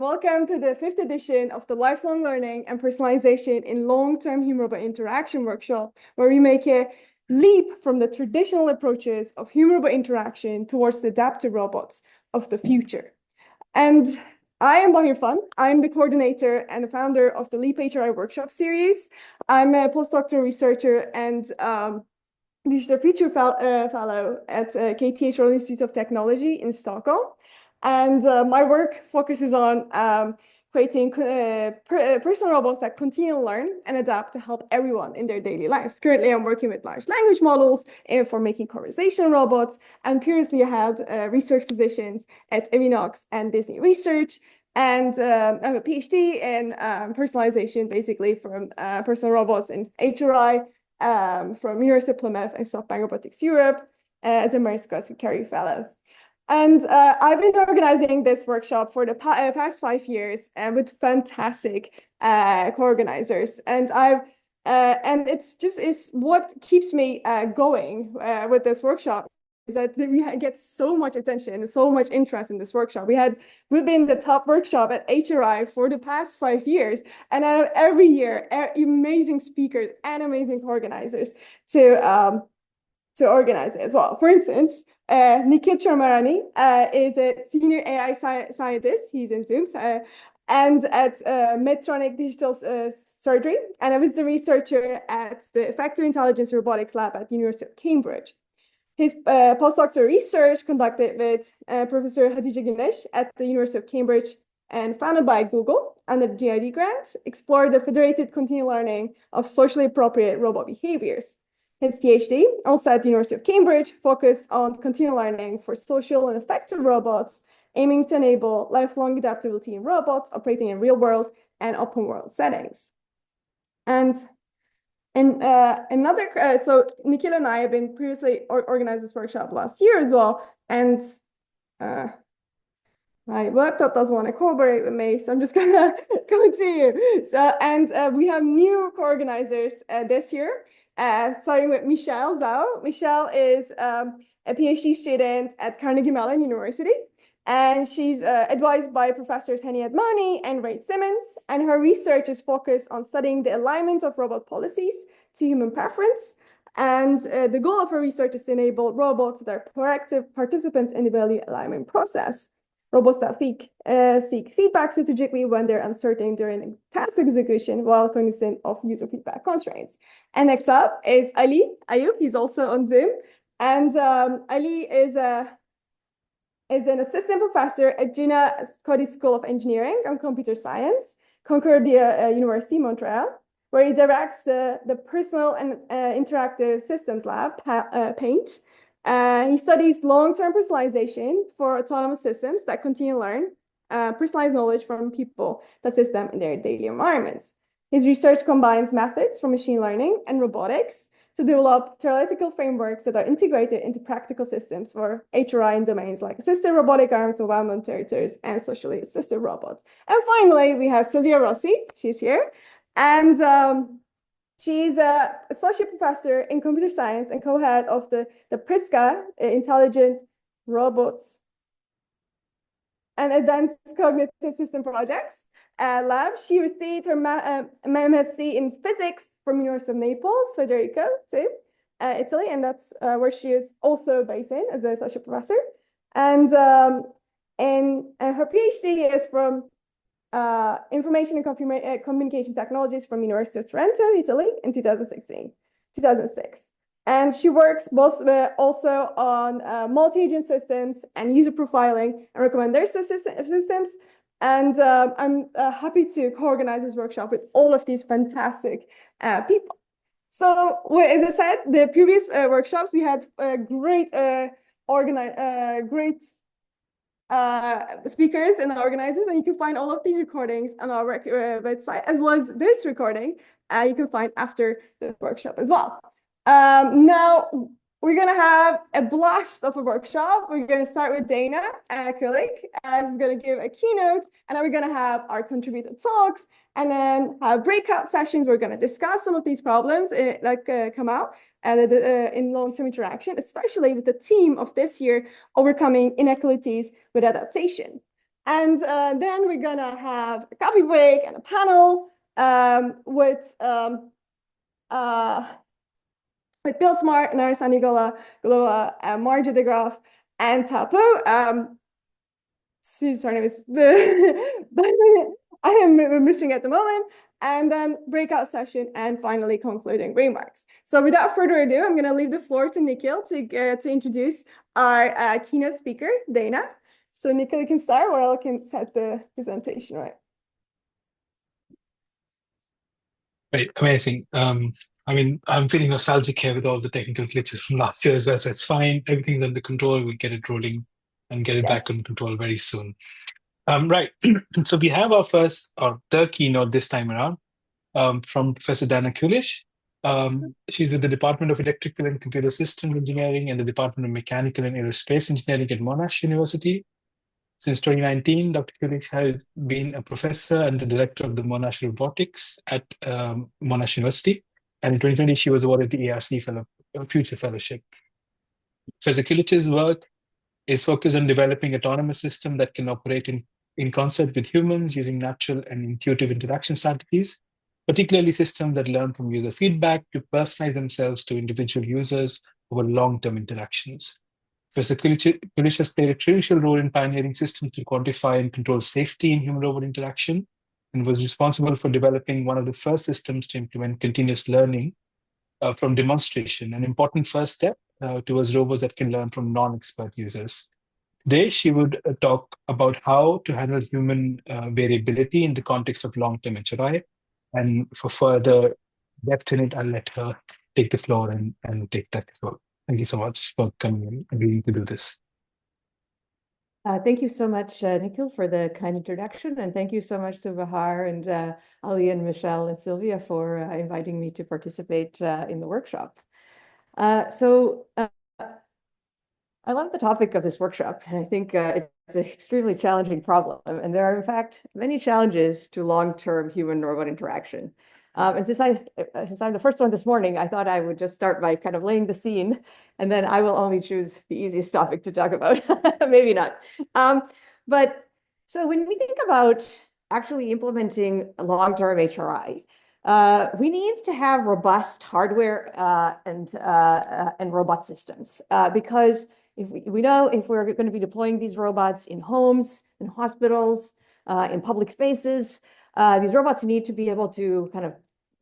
Welcome to the 5th edition of the Lifelong Learning and Personalization in Long-Term Human-Robot Interaction workshop, where we make a leap from the traditional approaches of human-robot interaction towards the adaptive robots of the future. And I am Bahar Irfan. I'm the coordinator and the founder of the LEAP-HRI workshop series. I'm a postdoctoral researcher and digital future fellow at KTH Royal Institute of Technology in Stockholm. And my work focuses on creating personal robots that continue to learn and adapt to help everyone in their daily lives. Currently, I'm working with large language models for making conversational robots, and previously I had research positions at Avinox and Disney Research. And I have a PhD in personalization, basically from personal robots in HRI from University of Plymouth and SoftBank Robotics Europe as a Maartje Carey Fellow. And I've been organizing this workshop for the past 5 years with fantastic co-organizers. And it's what keeps me going with this workshop is that we get so much attention and so much interest in this workshop. We've been the top workshop at HRI for the past 5 years, and every year amazing speakers and amazing organizers to organize it as well. For instance, Nikhil Charmarani is a senior AI scientist. He's in Zoom and at Medtronic Digital Surgery, and I was the researcher at the Effective Intelligence Robotics Lab at the University of Cambridge. His postdoctoral research conducted with Professor Hatice Güneş at the University of Cambridge and funded by Google under the GID grant, explored the federated continual learning of socially appropriate robot behaviors. His PhD, also at the University of Cambridge, focused on continual learning for social and effective robots, aiming to enable lifelong adaptability in robots operating in real-world and open-world settings. And so Nikhil and I have been previously organized this workshop last year as well, and my laptop doesn't want to cooperate with me, so I'm just gonna continue. So, we have new co-organizers this year. Starting with Michelle Zhao. Michelle is a PhD student at Carnegie Mellon University, and she's advised by Professors Henny Edmani and Ray Simmons, and her research is focused on studying the alignment of robot policies to human preference. And the goal of her research is to enable robots that are proactive participants in the value alignment process. Robots that seek feedback strategically when they're uncertain during task execution while cognizant of user feedback constraints. And next up is Ayub. He's also on Zoom. And Ali is an assistant professor at Gina Scotty School of Engineering and Computer Science, Concordia University, Montreal, where he directs the Personal and Interactive Systems Lab, PAINT. He studies long-term personalization for autonomous systems that continue to learn personalized knowledge from people that assist them in their daily environments. His research combines methods from machine learning and robotics to develop theoretical frameworks that are integrated into practical systems for HRI in domains like assisted robotic arms, mobile motorators, and socially assisted robots. And finally, we have Silvia Rossi. She's here. And she's an associate professor in computer science and co-head of the PRISCA Intelligent Robots and Advanced Cognitive System Projects lab. She received her MSc in physics from University of Naples, Federico, too, Italy, and that's where she is also based in as an associate professor. And her PhD is from Information and Communication Technologies from University of Trento, Italy, in 2006. And she works also on multi-agent systems and user profiling and recommendation systems. And I'm happy to co-organize this workshop with all of these fantastic people. So, as I said, the previous workshops, we had great speakers and organizers, and you can find all of these recordings on our website, as well as this recording you can find after the workshop as well. Now, we're going to have a blast of a workshop. We're going to start with Dana Kulic, who's going to give a keynote, and then we're going to have our contributor talks, and then have breakout sessions. We're going to discuss some of these problems that come out in long-term interaction, especially with the theme of this year, overcoming inequalities with adaptation. And then we're gonna have a coffee break and a panel with Bill Smart, Anara Sandygulova, Maartje de Graaf, and Tapu. Her name is, but I am missing at the moment. And then breakout session, and finally concluding remarks. So without further ado, I'm going to leave the floor to Nikhil to introduce our keynote speaker, Dana. So Nikhil, you can start, or I can set the presentation, right? Right, amazing. I mean, I'm feeling nostalgic here with all the technical glitches from last year as well, so it's fine. Everything's under control. We'll get it rolling and get it back under control very soon. Right. So we have our first or the keynote this time around from Professor Dana Kulic. She's with the Department of Electrical and Computer Systems Engineering and the Department of Mechanical and Aerospace Engineering at Monash University. Since 2019, Dr. Kulic has been a professor and the director of the Monash Robotics at Monash University. And in 2020, she was awarded the ARC Future Fellowship. Professor Kulic's work is focused on developing autonomous systems that can operate in concert with humans using natural and intuitive interaction strategies, particularly systems that learn from user feedback to personalize themselves to individual users over long-term interactions. Professor Kulic has played a crucial role in pioneering systems to quantify and control safety in human-robot interaction and was responsible for developing one of the first systems to implement continuous learning from demonstration, an important first step towards robots that can learn from non-expert users. Today, she would talk about how to handle human variability in the context of long-term HRI. And for further depth in it, I'll let her take the floor and take that role. Thank you so much for coming and agreeing to do this. Thank you so much, Nikhil, for the kind introduction. And thank you so much to Bahar and Ali and Michelle and Silvia for inviting me to participate in the workshop. I love the topic of this workshop, and I think it's an extremely challenging problem. And there are, in fact, many challenges to long-term human-robot interaction. And since I'm the first one this morning, I thought I would just start by kind of laying the scene, and then I will only choose the easiest topic to talk about. Maybe not. But so when we think about actually implementing long-term HRI, we need to have robust hardware and robot systems because if we know if we're going to be deploying these robots in homes, in hospitals, in public spaces, these robots need to be able to kind of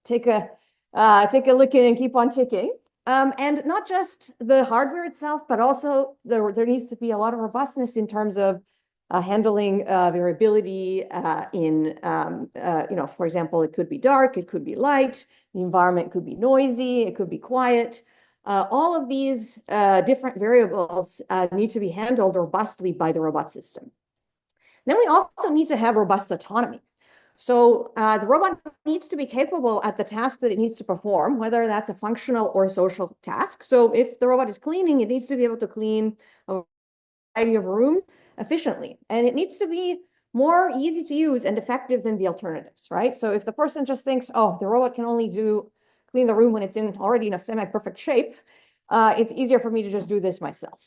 take a licking and keep on ticking. And not just the hardware itself, but also there needs to be a lot of robustness in terms of handling variability for example, it could be dark, it could be light, the environment could be noisy, it could be quiet. All of these different variables need to be handled robustly by the robot system. Then we also need to have robust autonomy. So the robot needs to be capable at the task that it needs to perform, whether that's a functional or social task. So if the robot is cleaning, it needs to be able to clean a variety of room efficiently. And it needs to be more easy to use and effective than the alternatives, right? So if the person just thinks, oh, the robot can only clean the room when it's already in a semi-perfect shape, it's easier for me to just do this myself.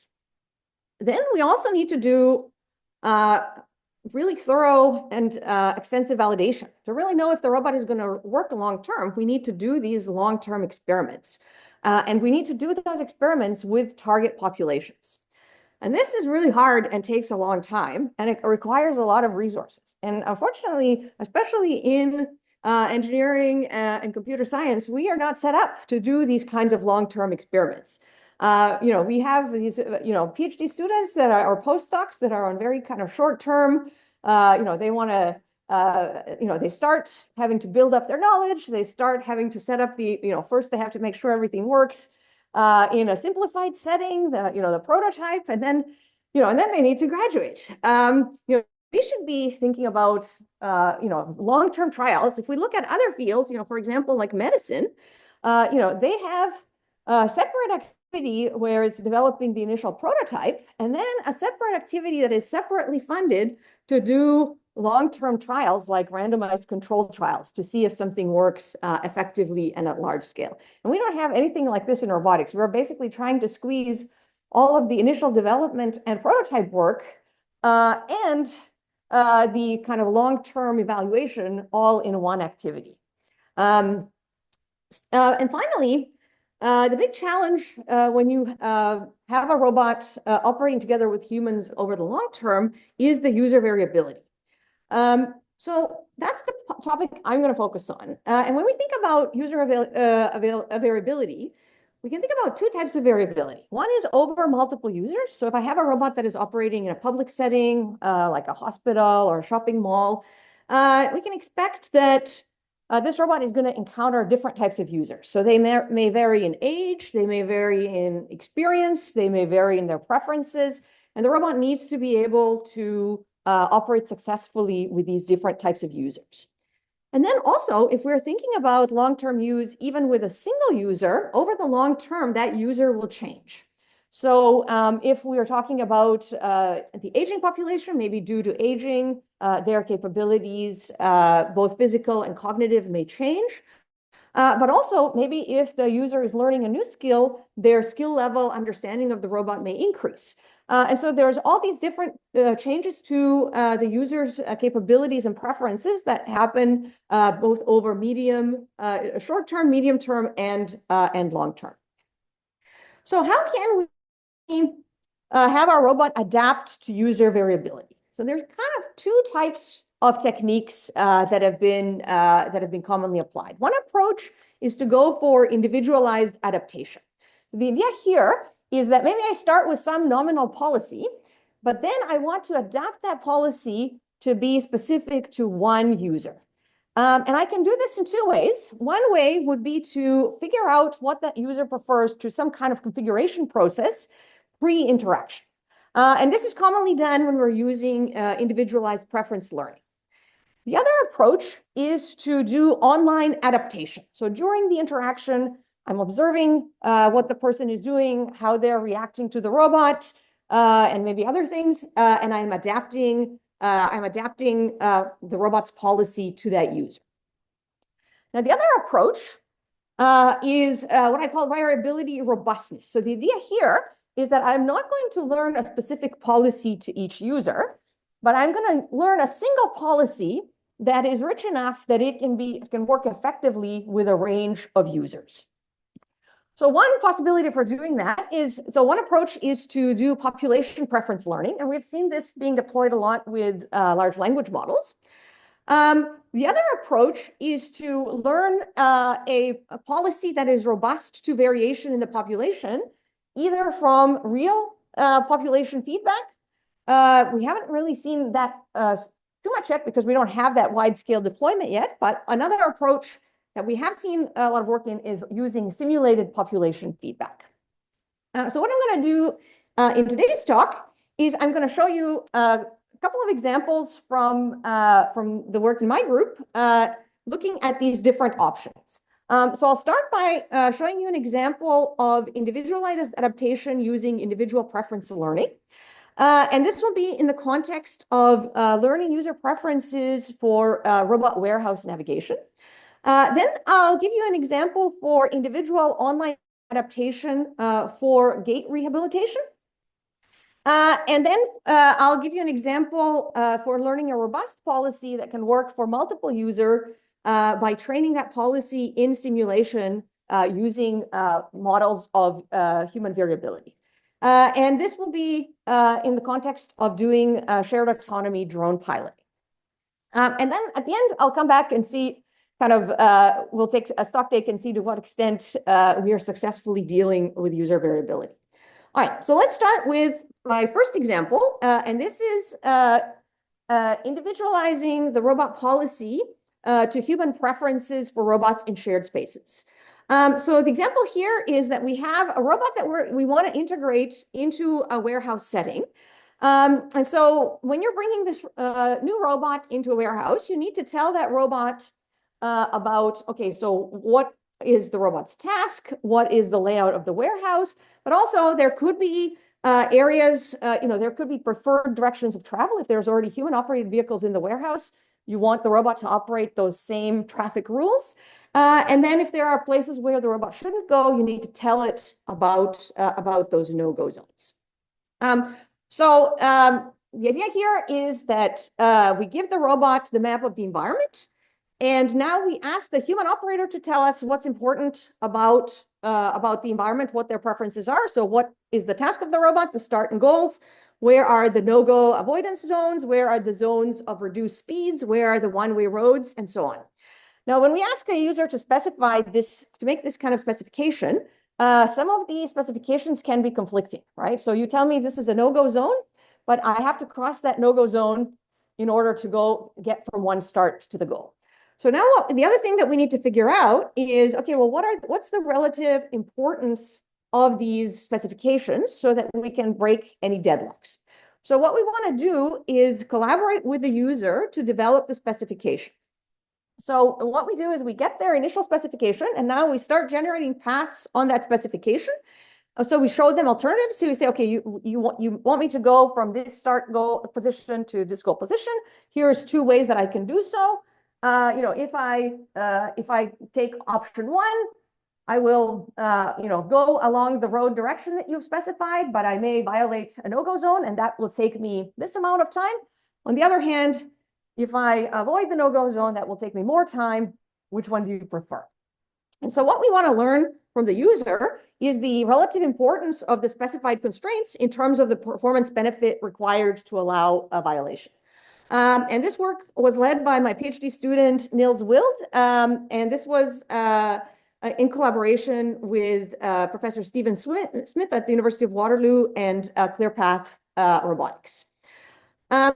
Then we also need to do really thorough and extensive validation. To really know if the robot is going to work long-term, we need to do these long-term experiments. And we need to do those experiments with target populations. And this is really hard and takes a long time, and it requires a lot of resources. And unfortunately, especially in engineering and computer science, we are not set up to do these kinds of long-term experiments. We have these, PhD students that are or postdocs that are on very kind of short-term, they want to, they start having to build up their knowledge. They start having to set up first they have to make sure everything works in a simplified setting, the prototype, and then they need to graduate. We should be thinking about, long-term trials. If we look at other fields, for example, like medicine, they have separate activity where it's developing the initial prototype, and then a separate activity that is separately funded to do long-term trials like randomized controlled trials to see if something works effectively and at large scale. And we don't have anything like this in robotics. We're basically trying to squeeze all of the initial development and prototype work and the kind of long-term evaluation all in one activity. And finally, the big challenge when you have a robot operating together with humans over the long term is the user variability. So that's the topic I'm going to focus on. And when we think about user variability, we can think about two types of variability. One is over multiple users. So if I have a robot that is operating in a public setting, like a hospital or a shopping mall, we can expect that this robot is going to encounter different types of users. So they may vary in age, they may vary in experience, they may vary in their preferences, and the robot needs to be able to operate successfully with these different types of users. And then also, if we're thinking about long-term use, even with a single user, over the long term, that user will change. So if we are talking about the aging population, maybe due to aging, their capabilities, both physical and cognitive, may change. But also, maybe if the user is learning a new skill, their skill level understanding of the robot may increase. And so there's all these different changes to the user's capabilities and preferences that happen both over short term, medium term, and long term. So how can we have our robot adapt to user variability? So there's kind of two types of techniques that have been commonly applied. One approach is to go for individualized adaptation. The idea here is that maybe I start with some nominal policy, but then I want to adapt that policy to be specific to one user. And I can do this in two ways. One way would be to figure out what that user prefers through some kind of configuration process pre-interaction. And this is commonly done when we're using individualized preference learning. The other approach is to do online adaptation. So during the interaction, I'm observing what the person is doing, how they're reacting to the robot, and maybe other things, and I'm adapting the robot's policy to that user. Now, the other approach is what I call variability robustness. So the idea here is that I'm not going to learn a specific policy to each user, but I'm going to learn a single policy that is rich enough that it can work effectively with a range of users. So one possibility for doing that one approach is to do population preference learning, and we've seen this being deployed a lot with large language models. The other approach is to learn a policy that is robust to variation in the population, either from real population feedback. We haven't really seen that too much yet because we don't have that wide-scale deployment yet, but another approach that we have seen a lot of work in is using simulated population feedback. So what I'm going to do in today's talk is I'm going to show you a couple of examples from the work in my group looking at these different options. So I'll start by showing you an example of individualized adaptation using individual preference learning. And this will be in the context of learning user preferences for robot warehouse navigation. Then I'll give you an example for individual online adaptation for gait rehabilitation. And then I'll give you an example for learning a robust policy that can work for multiple users by training that policy in simulation using models of human variability. And this will be in the context of doing shared autonomy drone piloting. And then at the end, I'll come back and see we'll take a stock take and see to what extent we are successfully dealing with user variability. All right, so let's start with my first example, and this is individualizing the robot policy to human preferences for robots in shared spaces. So the example here is that we have a robot that we want to integrate into a warehouse setting. And so when you're bringing this new robot into a warehouse, you need to tell that robot about, okay, so what is the robot's task? What is the layout of the warehouse? But also there could be areas, there could be preferred directions of travel. If there's already human operated vehicles in the warehouse, you want the robot to operate those same traffic rules. And then if there are places where the robot shouldn't go, you need to tell it about those no-go zones. the idea here is that we give the robot the map of the environment, and now we ask the human operator to tell us what's important about the environment, what their preferences are. So what is the task of the robot, the start and goals? Where are the no-go avoidance zones? Where are the zones of reduced speeds? Where are the one-way roads, and so on? Now, when we ask a user to specify this, to make this kind of specification, some of the specifications can be conflicting, right? So you tell me this is a no-go zone, but I have to cross that no-go zone in order to get from one start to the goal. So now the other thing that we need to figure out is, okay, well, what's the relative importance of these specifications so that we can break any deadlocks? So what we want to do is collaborate with the user to develop the specification. So what we do is we get their initial specification, and now we start generating paths on that specification. So we show them alternatives. So we say, okay, you want me to go from this start goal position to this goal position. Here's 2 ways that I can do so. If I take option 1, I will go along the road direction that you've specified, but I may violate a no-go zone, and that will take me this amount of time. On the other hand, if I avoid the no-go zone, that will take me more time. Which one do you prefer? And so what we want to learn from the user is the relative importance of the specified constraints in terms of the performance benefit required to allow a violation. And this work was led by my PhD student, Niels Wild, and this was in collaboration with Professor Stephen Smith at the University of Waterloo and ClearPath Robotics.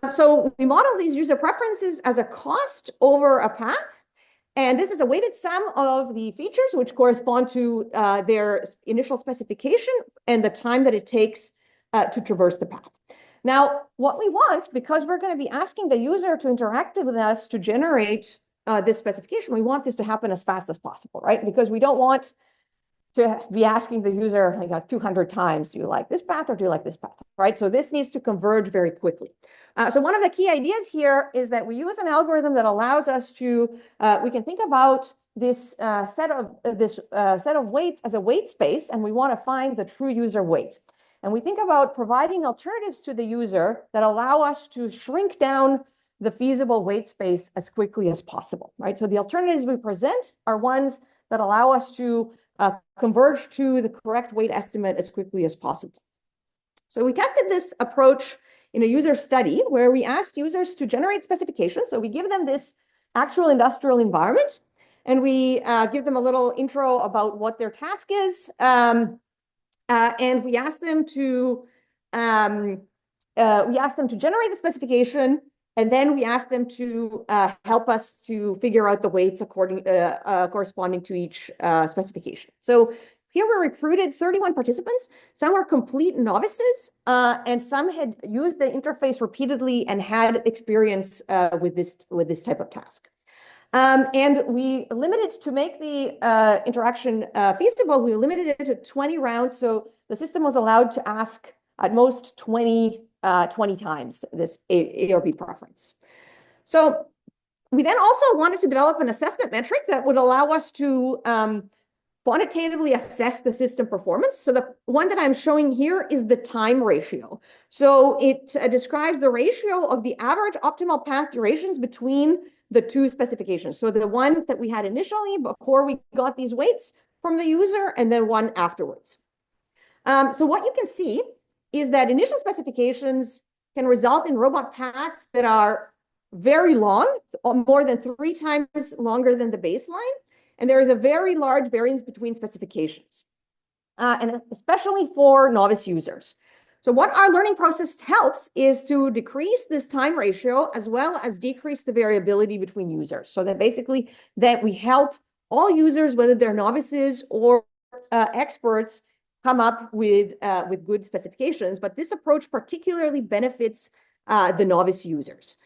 So we model these user preferences as a cost over a path. And this is a weighted sum of the features which correspond to their initial specification and the time that it takes to traverse the path. Now, what we want, because we're going to be asking the user to interact with us to generate this specification, we want this to happen as fast as possible, right? Because we don't want to be asking the user like 200 times, do you like this path or do you like this path, right? So this needs to converge very quickly. So one of the key ideas here is that we use an algorithm that allows us to, we can think about this set of weights as a weight space, and we want to find the true user weight. And we think about providing alternatives to the user that allow us to shrink down the feasible weight space as quickly as possible, right? So the alternatives we present are ones that allow us to converge to the correct weight estimate as quickly as possible. So we tested this approach in a user study where we asked users to generate specifications. So we give them this actual industrial environment, and we give them a little intro about what their task is. And we ask them to generate the specification, and then we ask them to help us to figure out the weights corresponding to each specification. So here we recruited 31 participants. Some were complete novices, and some had used the interface repeatedly and had experience with this type of task. And we limited, to make the interaction feasible, we limited it to 20 rounds. So the system was allowed to ask at most 20 times this A or B preference. So we then also wanted to develop an assessment metric that would allow us to quantitatively assess the system performance. So the one that I'm showing here is the time ratio. So it describes the ratio of the average optimal path durations between the 2 specifications. So the one that we had initially before we got these weights from the user, and then one afterwards. So what you can see is that initial specifications can result in robot paths that are very long, more than 3 times longer than the baseline. And there is a very large variance between specifications, and especially for novice users. So what our learning process helps is to decrease this time ratio as well as decrease the variability between users. So that basically that we help all users, whether they're novices or experts, come up with good specifications. But this approach particularly benefits the novice users.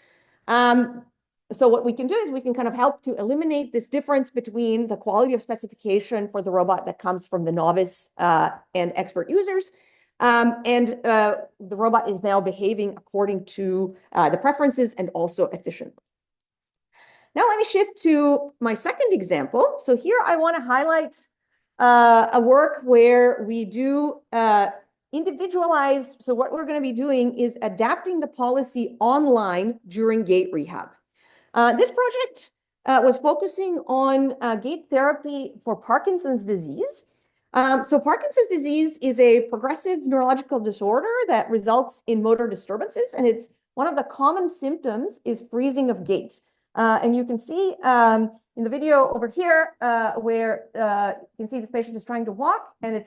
So what we can do is we can kind of help to eliminate this difference between the quality of specification for the robot that comes from the novice and expert users. The robot is now behaving according to the preferences and also efficiently. Now let me shift to my second example. So here I want to highlight a work where we do individualized. So what we're going to be doing is adapting the policy online during gait rehab. This project was focusing on gait therapy for Parkinson's disease. So Parkinson's disease is a progressive neurological disorder that results in motor disturbances, and it's one of the common symptoms is freezing of gait. And you can see in the video over here where you can see this patient is trying to walk, and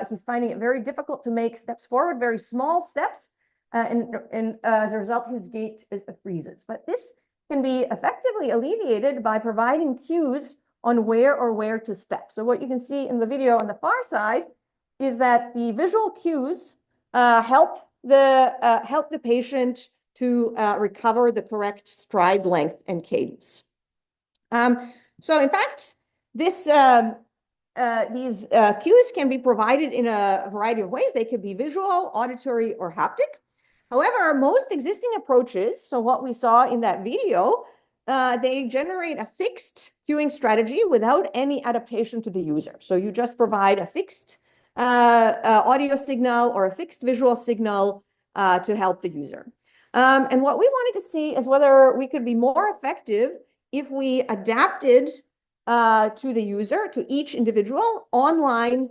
he's finding it very difficult to make steps forward, very small steps, and as a result, his gait freezes. But this can be effectively alleviated by providing cues on where to step. So what you can see in the video on the far side is that the visual cues help the patient to recover the correct stride length and cadence. So in fact, these cues can be provided in a variety of ways. They could be visual, auditory, or haptic. However, most existing approaches, so what we saw in that video, they generate a fixed cueing strategy without any adaptation to the user. So you just provide a fixed audio signal or a fixed visual signal to help the user. And what we wanted to see is whether we could be more effective if we adapted to the user, to each individual online,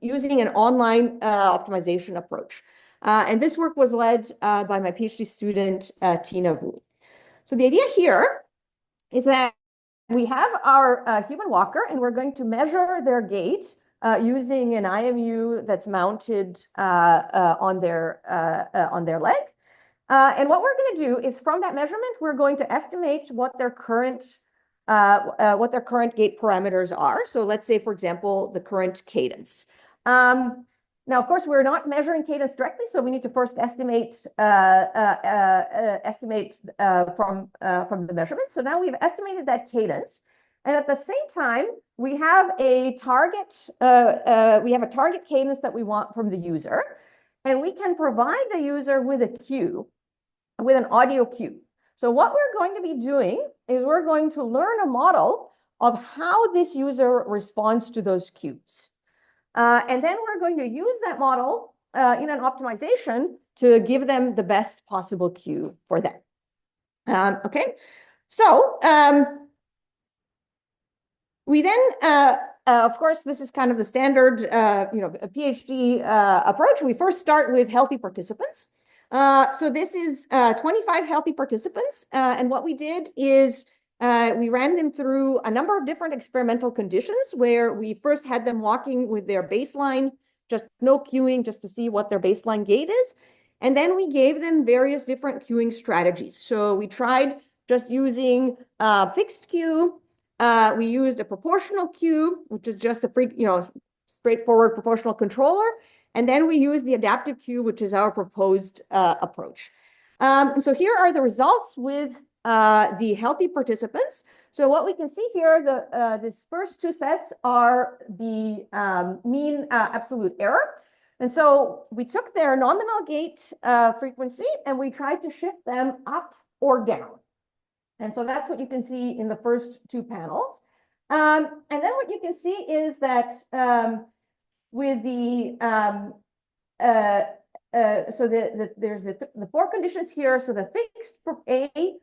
using an online optimization approach. And this work was led by my PhD student, Tina Wu. So the idea here is that we have our human walker, and we're going to measure their gait using an IMU that's mounted on their leg. And what we're going to do is, from that measurement, we're going to estimate what their current gait parameters are. So let's say, for example, the current cadence. Now, of course, we're not measuring cadence directly, so we need to first estimate from the measurement. So now we've estimated that cadence, and at the same time, we have a target cadence that we want from the user, and we can provide the user with a cue, with an audio cue. So what we're going to be doing is we're going to learn a model of how this user responds to those cues. And then we're going to use that model in an optimization to give them the best possible cue for them. Okay, so we then, of course, this is kind of the standard, a PhD approach. We first start with healthy participants. So this is 25 healthy participants, and what we did is we ran them through a number of different experimental conditions where we first had them walking with their baseline, just no cueing, just to see what their baseline gait is. And then we gave them various different cueing strategies. So we tried just using fixed cue. We used a proportional cue, which is just a straightforward proportional controller. And then we used the adaptive cue, which is our proposed approach. So here are the results with the healthy participants. So what we can see here, these first two sets are the mean absolute error. And so we took their nominal gait frequency and we tried to shift them up or down. And so that's what you can see in the first two panels. And then what you can see is that with the there's the four conditions here. So the fixed A,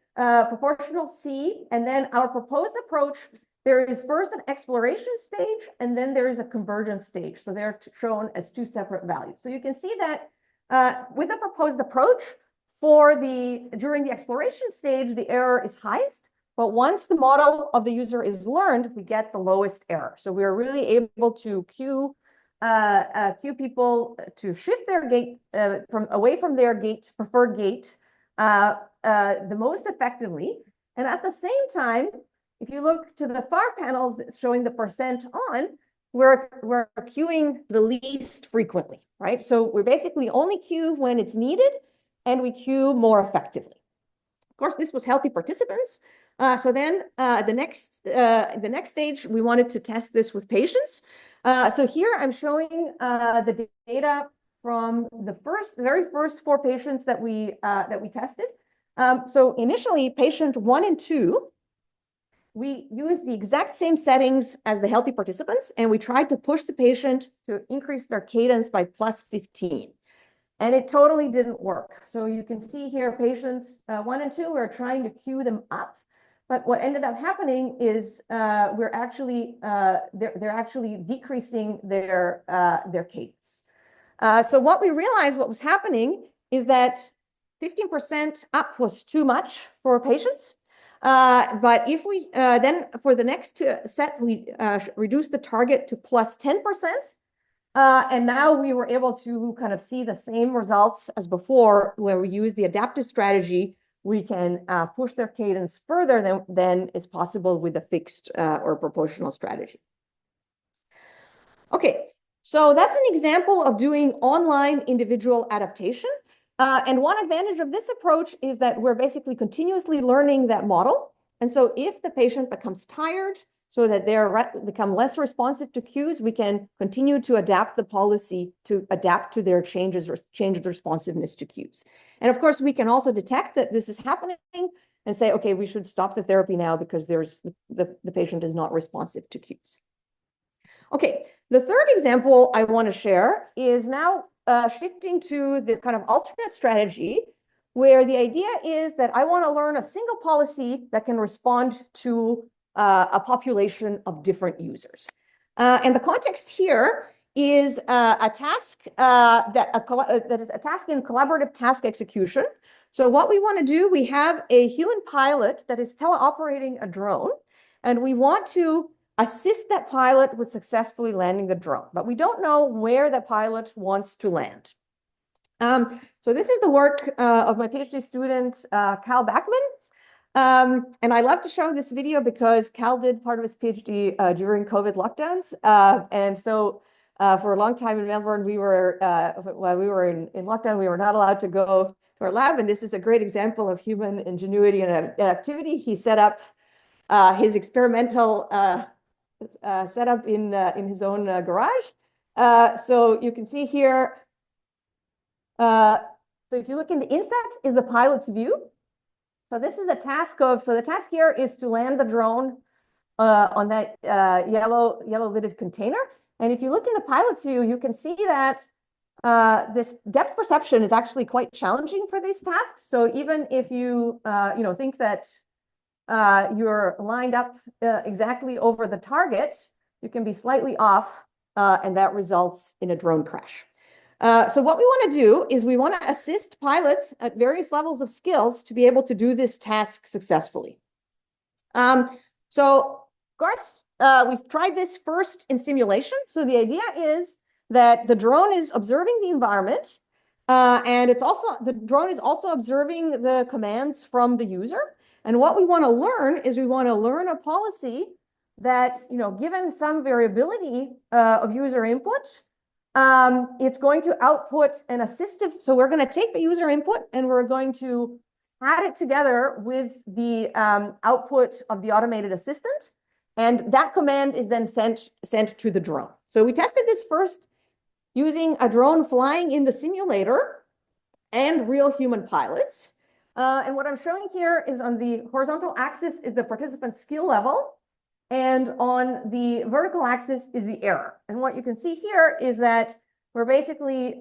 proportional C, and then our proposed approach, there is first an exploration stage, and then there is a convergence stage. So they're shown as two separate values. So you can see that with the proposed approach, during the exploration stage, the error is highest. But once the model of the user is learned, we get the lowest error. So we are really able to cue people to shift their gait away from their preferred gait the most effectively. And at the same time, if you look to the far panels showing the percent on, we're cueing the least frequently, right? So we're basically only cue when it's needed, and we cue more effectively. Of course, this was healthy participants. So then the next stage, we wanted to test this with patients. So here I'm showing the data from the very first 4 patients that we tested. So initially, patient 1 and 2, we used the exact same settings as the healthy participants, and we tried to push the patient to increase their cadence by +15. And it totally didn't work. So you can see here, patients 1 and 2, we're trying to cue them up. But what ended up happening is they're actually decreasing their cadence. So what we realized, what was happening is that 15% up was too much for patients. But if we then for the next set, we reduced the target to +10%. And now we were able to kind of see the same results as before, where we use the adaptive strategy. We can push their cadence further than is possible with a fixed or proportional strategy. Okay, so that's an example of doing online individual adaptation. And one advantage of this approach is that we're basically continuously learning that model. And so if the patient becomes tired, so that they become less responsive to cues, we can continue to adapt the policy to adapt to their changed responsiveness to cues. And of course, we can also detect that this is happening and say, okay, we should stop the therapy now because the patient is not responsive to cues. Okay, the third example I want to share is now shifting to the kind of alternate strategy, where the idea is that I want to learn a single policy that can respond to a population of different users. And the context here is a task that is a task in collaborative task execution. So what we want to do, we have a human pilot that is teleoperating a drone, and we want to assist that pilot with successfully landing the drone, but we don't know where the pilot wants to land. So this is the work of my PhD student, Cal Backman. And I love to show this video because Cal did part of his PhD during COVID lockdowns. And so for a long time in Melbourne, while we were in lockdown, we were not allowed to go to our lab. And this is a great example of human ingenuity and activity. He set up his experimental setup in his own garage. So you can see here, so if you look in the inset is the pilot's view. So this is a task so the task here is to land the drone on that yellow lidded container. And if you look in the pilot's view, you can see that this depth perception is actually quite challenging for these tasks. So even if you think that you're lined up exactly over the target, you can be slightly off, and that results in a drone crash. So what we want to do is we want to assist pilots at various levels of skills to be able to do this task successfully. So of course, we tried this first in simulation. So the idea is that the drone is observing the environment, and the drone is also observing the commands from the user. And what we want to learn is we want to learn a policy that, given some variability of user input, it's going to output an assistive. So we're going to take the user input and we're going to add it together with the output of the automated assistant. And that command is then sent to the drone. So we tested this first using a drone flying in the simulator and real human pilots. And what I'm showing here is on the horizontal axis is the participant skill level. And on the vertical axis is the error. And what you can see here is that we're basically,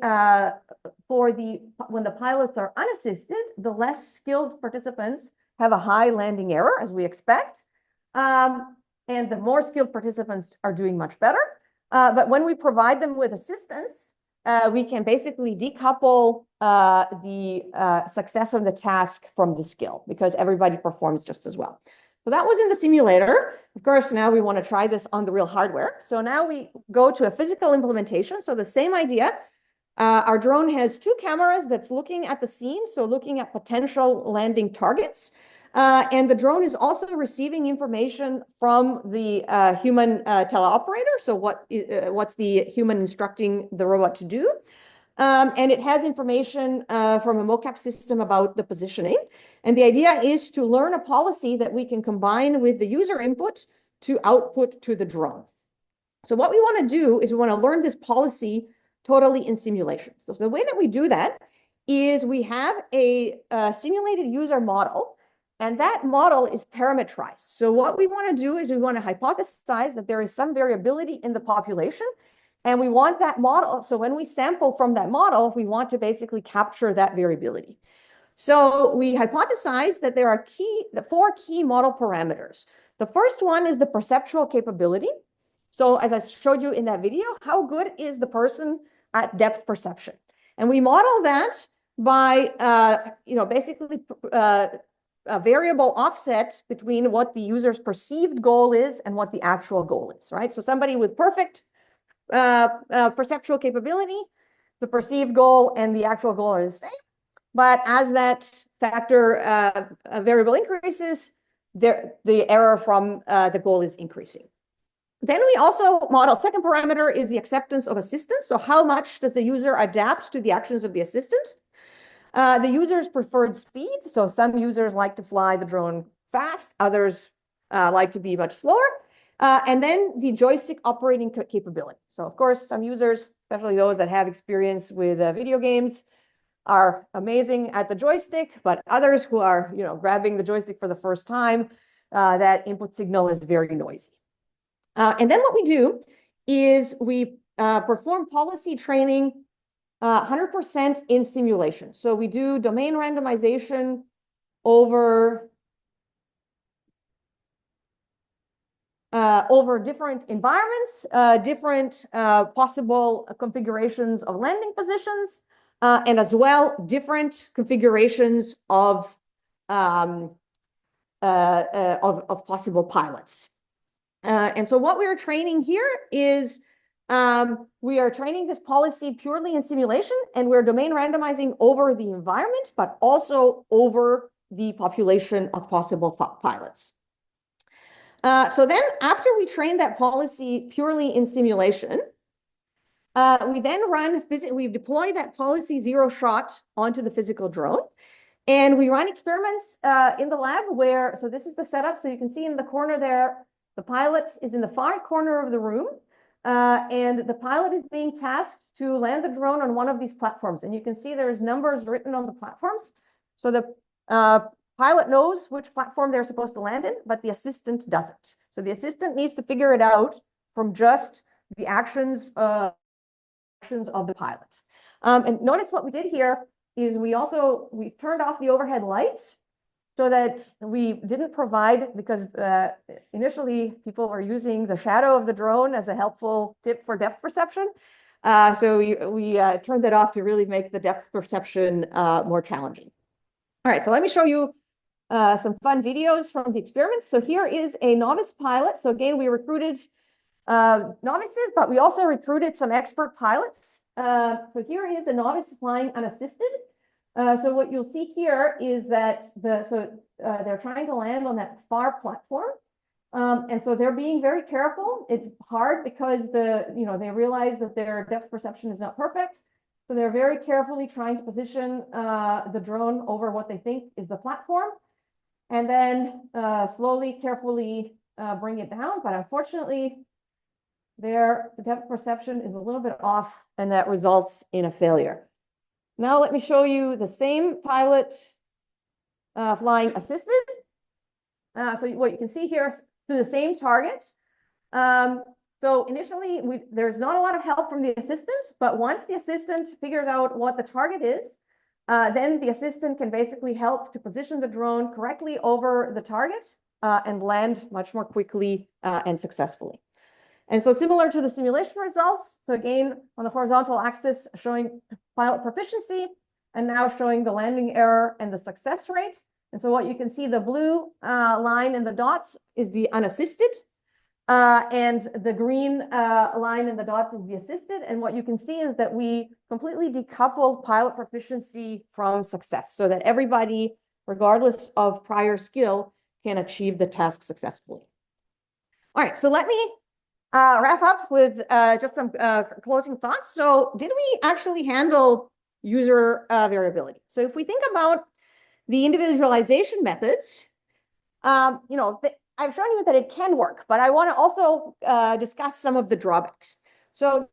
when the pilots are unassisted, the less skilled participants have a high landing error, as we expect. And the more skilled participants are doing much better. But when we provide them with assistance, we can basically decouple the success of the task from the skill, because everybody performs just as well. So that was in the simulator. Of course, now we want to try this on the real hardware. So now we go to a physical implementation. So the same idea. Our drone has 2 cameras that's looking at the scene, so looking at potential landing targets. And the drone is also receiving information from the human teleoperator. So what's the human instructing the robot to do? And it has information from a mocap system about the positioning. And the idea is to learn a policy that we can combine with the user input to output to the drone. So what we want to do is we want to learn this policy totally in simulation. So the way that we do that is we have a simulated user model And that model is parametrized. So what we want to do is we want to hypothesize that there is some variability in the population. And we want that model. So when we sample from that model, we want to basically capture that variability. So we hypothesize that there are the 4 key model parameters. The first one is the perceptual capability. So as I showed you in that video, how good is the person at depth perception? And we model that by, basically a variable offset between what the user's perceived goal is and what the actual goal is, right? So somebody with perfect perceptual capability, the perceived goal and the actual goal are the same. But as that factor variable increases, the error from the goal is increasing. Then we also model, second parameter is the acceptance of assistance. So how much does the user adapt to the actions of the assistant? The user's preferred speed. So some users like to fly the drone fast, others like to be much slower. And then the joystick operating capability. So of course, some users, especially those that have experience with video games, are amazing at the joystick, but others who are, grabbing the joystick for the first time, that input signal is very noisy. And then what we do is we perform policy training 100% in simulation. So we do domain randomization over different environments, different possible configurations of landing positions, and as well different configurations of possible pilots. And so what we are training here is we are training this policy purely in simulation, and we're domain randomizing over the environment, but also over the population of possible pilots. So then after we train that policy purely in simulation, we then we deploy that policy 0 shot onto the physical drone. And we run experiments in the lab so this is the setup. So you can see in the corner there, the pilot is in the far corner of the room. And the pilot is being tasked to land the drone on one of these platforms. And you can see there's numbers written on the platforms. So the pilot knows which platform they're supposed to land in, but the assistant doesn't. So the assistant needs to figure it out from just the actions of the pilot. And notice what we did here is we turned off the overhead lights so that we didn't provide, because initially people were using the shadow of the drone as a helpful tip for depth perception. So we turned that off to really make the depth perception more challenging. All right, so let me show you some fun videos from the experiments. So here is a novice pilot. So again, we recruited novices, but we also recruited some expert pilots. So here is a novice flying unassisted. So what you'll see here is that they're trying to land on that far platform. And so they're being very careful. It's hard because they realize that their depth perception is not perfect. So they're very carefully trying to position the drone over what they think is the platform, and then slowly, carefully bring it down. But unfortunately, their depth perception is a little bit off, and that results in a failure. Now let me show you the same pilot flying assisted. So what you can see here to the same target. So initially, there's not a lot of help from the assistant, but once the assistant figures out what the target is, then the assistant can basically help to position the drone correctly over the target and land much more quickly and successfully. And so similar to the simulation results, so again, on the horizontal axis, showing pilot proficiency, and now showing the landing error and the success rate. And so what you can see, the blue line in the dots is the unassisted, and the green line in the dots is the assisted. And what you can see is that we completely decoupled pilot proficiency from success, so that everybody, regardless of prior skill, can achieve the task successfully. All right, so let me wrap up with just some closing thoughts. So did we actually handle user variability? So if we think about the individualization methods, I've shown you that it can work, but I want to also discuss some of the drawbacks. So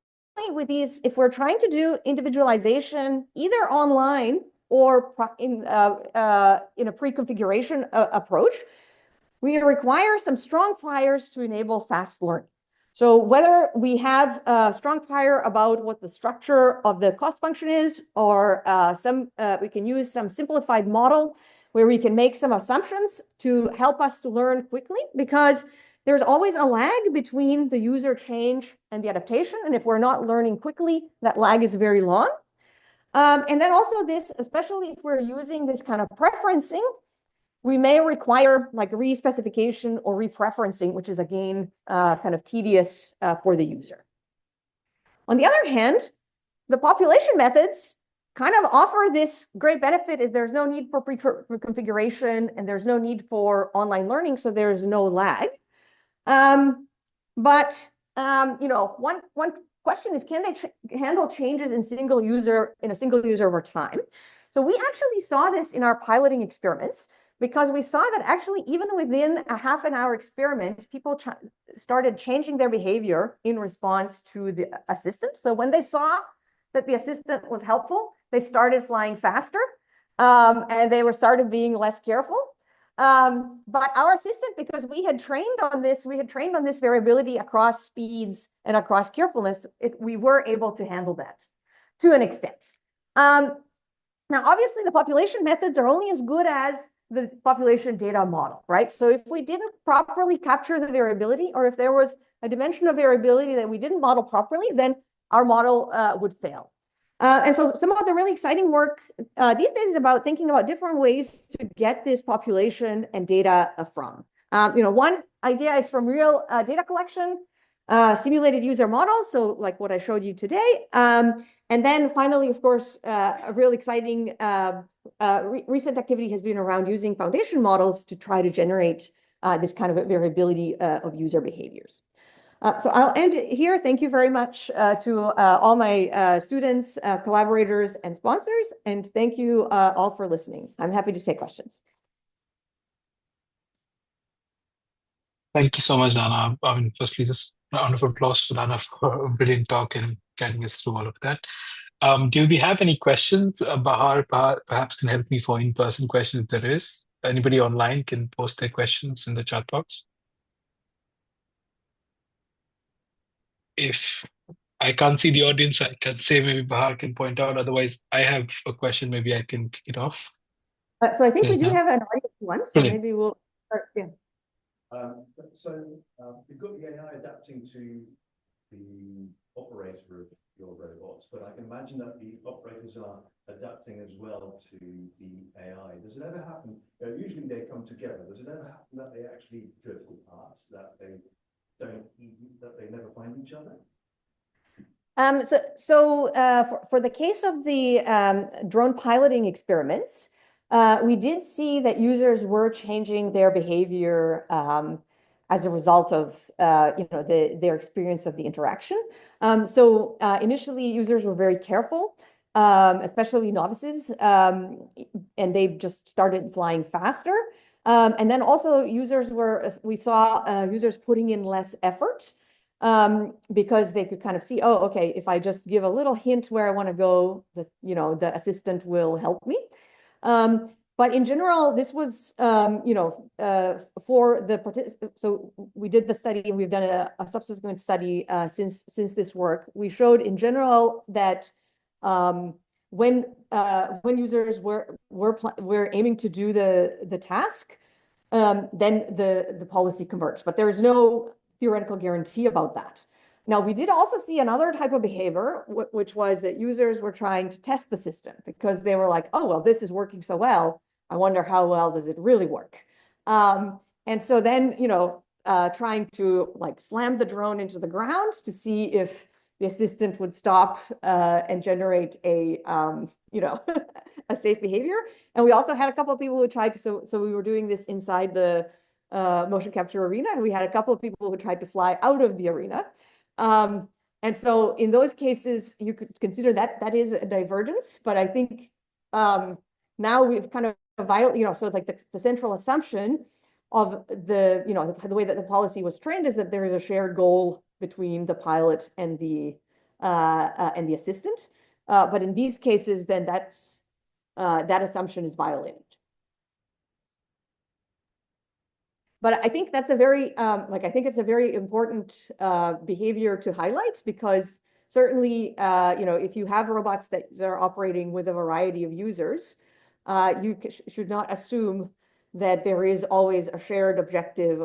with these, if we're trying to do individualization either online or in a pre-configuration approach, we require some strong priors to enable fast learning. So whether we have a strong prior about what the structure of the cost function is, or we can use some simplified model where we can make some assumptions to help us to learn quickly, because there's always a lag between the user change and the adaptation. And if we're not learning quickly, that lag is very long. And then also this, especially if we're using this kind of preferencing, we may require like re-specification or re-preferencing, which is again kind of tedious for the user. On the other hand, the population methods kind of offer this great benefit is there's no need for pre-configuration and there's no need for online learning, so there's no lag. But you know, one question is, can they handle changes in a single user over time? So we actually saw this in our piloting experiments, because we saw that actually even within a half-an-hour experiment, people started changing their behavior in response to the assistant. So when they saw that the assistant was helpful, they started flying faster, and they started being less careful. But our assistant, because we had trained on this variability across speeds and across carefulness, we were able to handle that to an extent. Now, obviously, the population methods are only as good as the population data model, right? So if we didn't properly capture the variability, or if there was a dimension of variability that we didn't model properly, then our model would fail. And so some of the really exciting work these days is about thinking about different ways to get this population and data from. You know, one idea is from real data collection, simulated user models, so like what I showed you today. And then finally, of course, a really exciting recent activity has been around using foundation models to try to generate this kind of variability of user behaviors. So I'll end here. Thank you very much to all my students, collaborators, and sponsors. And thank you all for listening. I'm happy to take questions. Thank you so much, Dana. I mean, firstly, just a round of applause for Dana for a brilliant talk and guiding us through all of that. Do we have any questions? Bahar perhaps can help me for in-person questions if there is. Anybody online can post their questions in the chat box. If I can't see the audience, I can say maybe Bahar can point out. Otherwise, I have a question. Maybe I can kick it off. So I think we do have an audience one, so Brilliant. maybe we'll start. Yeah. You've got the AI adapting to the operator of your robots, but I can imagine that the operators are adapting as well to the AI. Does it ever happen? Usually they come together. Does it ever happen that they actually drift apart, that they never find each other? For the case of the drone piloting experiments, we did see that users were changing their behavior as a result of their experience of the interaction. Initially, users were very careful, especially novices, and they just started flying faster. And then also we saw users putting in less effort because they could kind of see, oh, okay, if I just give a little hint where I want to go, the assistant will help me. But in general, this was, for the so we did the study and we've done a subsequent study since this work. We showed in general that when users were aiming to do the task, then the policy converged. But there is no theoretical guarantee about that. Now, we did also see another type of behavior, which was that users were trying to test the system because they were like, oh, well, this is working so well. I wonder how well does it really work? And so then, trying to like slam the drone into the ground to see if the assistant would stop and generate a, a safe behavior. And we also had a couple of people who tried to, so we were doing this inside the motion capture arena, and we had a couple of people who tried to fly out of the arena. And so in those cases, you could consider that is a divergence, but I think now we've kind of so like the central assumption of the way that the policy was trained is that there is a shared goal between the pilot and the assistant. But in these cases, then that assumption is violated. But I think that's a very, I think it's a very important behavior to highlight, because certainly, if you have robots that are operating with a variety of users, you should not assume that there is always a shared objective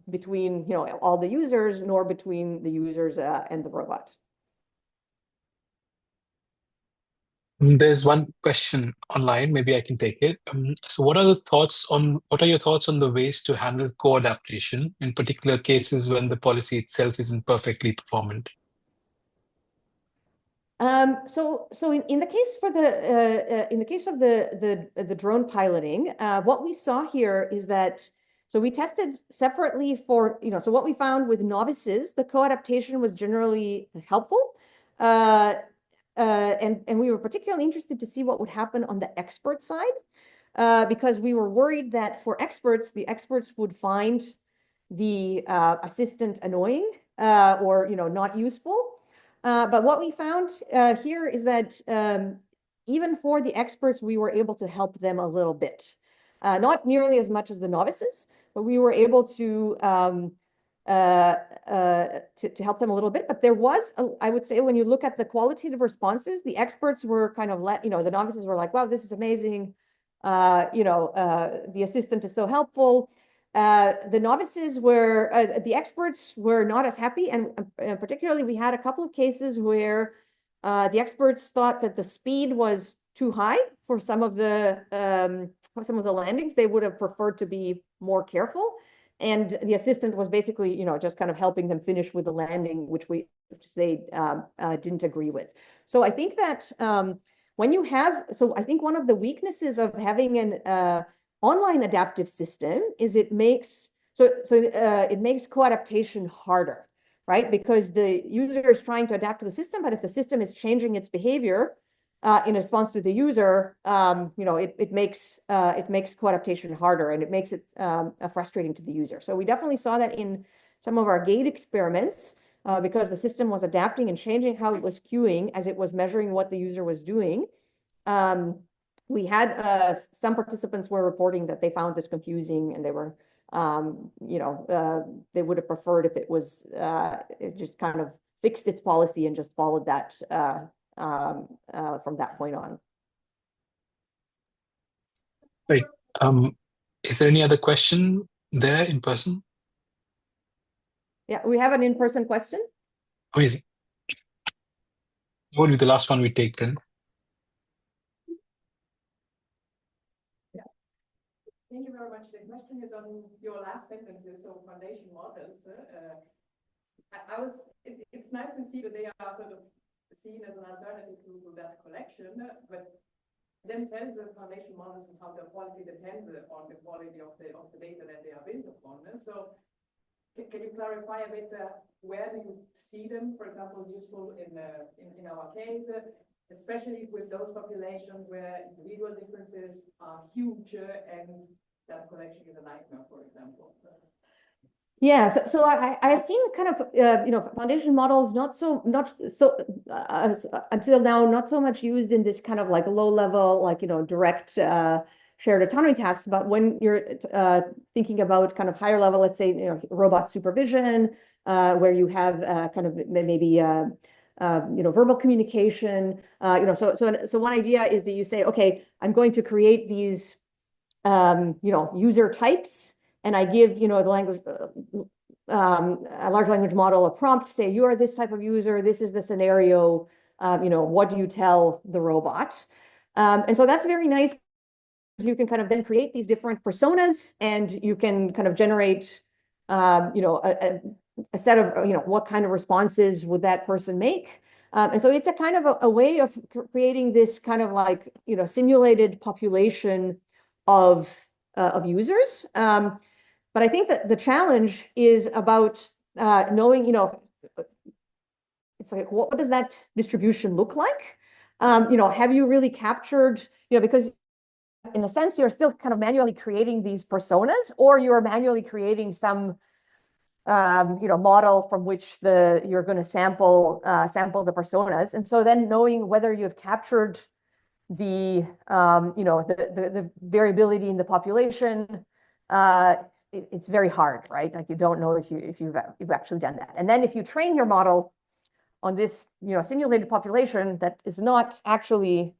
between, all the users, nor between the users and the robot. There's one question online. Maybe I can take it. So what are your thoughts on the ways to handle co-adaptation in particular cases when the policy itself isn't perfectly performant? So in the case for in the case of the drone piloting, what we saw here is that, so we tested separately for, so what we found with novices, the co-adaptation was generally helpful. And we were particularly interested to see what would happen on the expert side, because we were worried that for experts, the experts would find the assistant annoying or not useful. But what we found here is that even for the experts, we were able to help them a little bit. Not nearly as much as the novices, but we were able to help them a little bit. But there was, I would say, when you look at the qualitative responses, the experts were kind of the novices were like, wow, this is amazing. The assistant is so helpful. The novices were, the experts were not as happy. And particularly, we had a couple of cases where the experts thought that the speed was too high for some of the landings. They would have preferred to be more careful. And the assistant was basically, just kind of helping them finish with the landing, which they didn't agree with. So I think that when you have, so I think one of the weaknesses of having an online adaptive system is it makes co-adaptation harder, right? Because the user is trying to adapt to the system, but if the system is changing its behavior in response to the user, it makes co-adaptation harder, and it makes it frustrating to the user. So we definitely saw that in some of our gate experiments, because the system was adapting and changing how it was queuing as it was measuring what the user was doing. We had some participants were reporting that they found this confusing, and they were, they would have preferred if it was it just kind of fixed its policy and just followed that from that point on. Right. Is there any other question there in person? Yeah, we have an in-person question. Amazing. What will be the last one we take then? Yeah. Thank you very much. The question is on your last sentences, so foundation models. It's nice to see that they are sort of seen as an alternative to that collection, but themselves the foundation models and how their quality depends on the quality of the data that they are built upon. So can you clarify a bit where do you see them, for example, useful in our case, especially with those populations where individual differences are huge and that collection is a nightmare, for example? Yeah, so I've seen kind of foundation models until now not so much used in this kind of like low level, like direct shared autonomy tasks. But when you're thinking about kind of higher level, let's say robot supervision, where you have kind of maybe verbal communication, so one idea is that you say, okay, I'm going to create these user types. And I give, the language, a large language model a prompt, say, you are this type of user, this is the scenario, what do you tell the robot? And so that's very nice. You can kind of then create these different personas, and you can kind of generate, a set of, what kind of responses would that person make? And so it's a kind of a way of creating this kind of like, simulated population of users. But I think that the challenge is about knowing, it's like, what does that distribution look like? Have you really captured, because in a sense, you're still kind of manually creating these personas, or you're manually creating some, model from which you're going to sample the personas. And so then knowing whether you've captured the the variability in the population, it's very hard, right? Like you don't know if you've actually done that. And then if you train your model on this simulated population that is not actually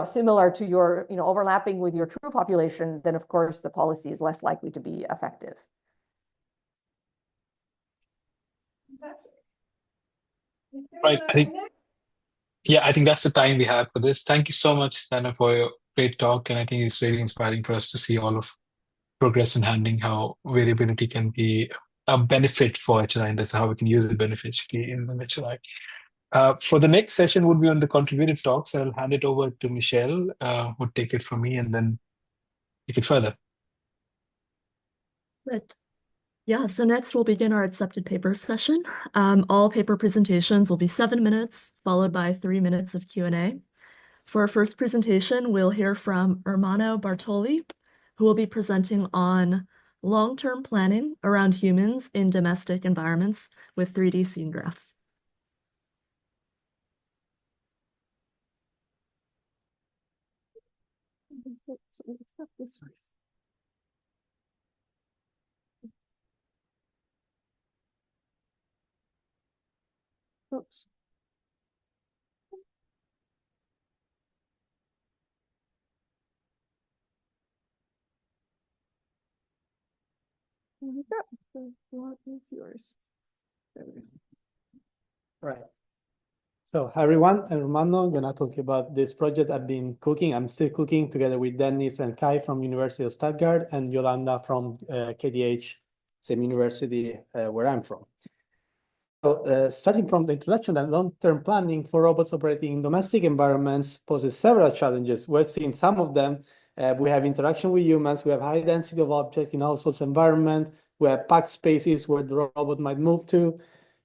similar to your overlapping with your true population, then of course the policy is less likely to be effective. Right. I think that's the time we have for this. Thank you so much, Anna, for your great talk. And I think it's really inspiring for us to see all of progress in handling how variability can be a benefit for HRI, and that's how we can use it beneficially in HRI. For the next session would be on the contributed talks. I'll hand it over to Michelle, who would take it from me and then take it further. Right. Yeah, so next we'll begin our accepted paper session. All paper presentations will be 7 minutes, followed by 3 minutes of Q&A. For our first presentation, we'll hear from Ermanno Bartoli, who will be presenting on long-term planning around humans in domestic environments with 3D scene graphs. Oops. There we go. The floor is yours. Right. So hi everyone, I'm Ermanno. I'm gonna talk about this project I've been cooking. I'm still cooking together with Dennis and Kai from University of Stuttgart and Iolanda from KDH, same university where I'm from. So starting from the introduction, and long-term planning for robots operating in domestic environments poses several challenges. We're seeing some of them. We have interaction with humans. We have high density of objects in all sorts of environment. We have packed spaces where the robot might move to.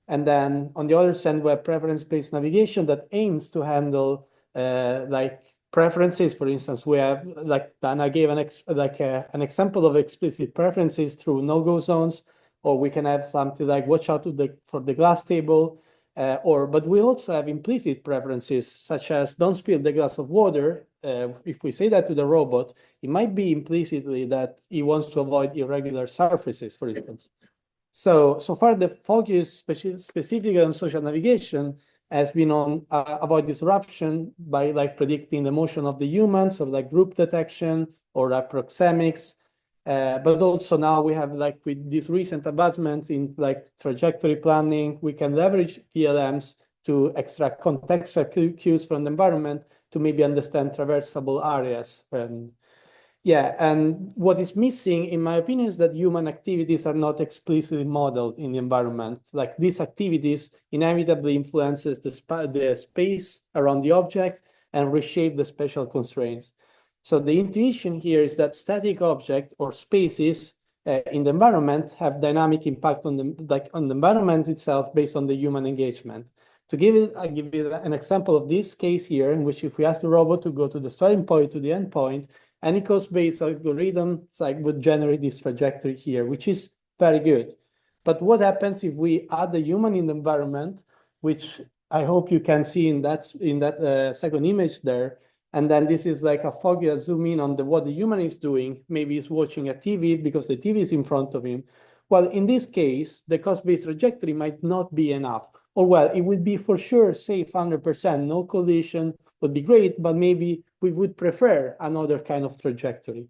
And then on the other side, we have preference-based navigation that aims to handle like preferences. For instance, we have, like Dana gave an example of explicit preferences through no-go zones, or we can have something like watch out for the glass table, but we also have implicit preferences such as don't spill the glass of water. If we say that to the robot, it might be implicitly that he wants to avoid irregular surfaces, for instance. So far the focus specifically on social navigation has been on avoid disruption by like predicting the motion of the humans, or like group detection or like proxemics. But also now we have, like with these recent advancements in like trajectory planning, we can leverage PLMs to extract contextual cues from the environment to maybe understand traversable areas. And what is missing, in my opinion, is that human activities are not explicitly modeled in the environment. Like these activities inevitably influences the space around the objects and reshape the spatial constraints. So the intuition here is that static objects or spaces in the environment have dynamic impact on the environment itself based on the human engagement. To I'll give you an example of this case here, in which if we ask the robot to go to the starting point to the end point, any cost-based algorithm would generate this trajectory here, which is very good. But what happens if we add the human in the environment, which I hope you can see in that second image there, and then this is like a focus zoom in on what the human is doing. Maybe he's watching a TV because the TV is in front of him. Well, in this case, the cost-based trajectory might not be enough. Or well, it would be for sure safe 100%, no collision would be great, but maybe we would prefer another kind of trajectory.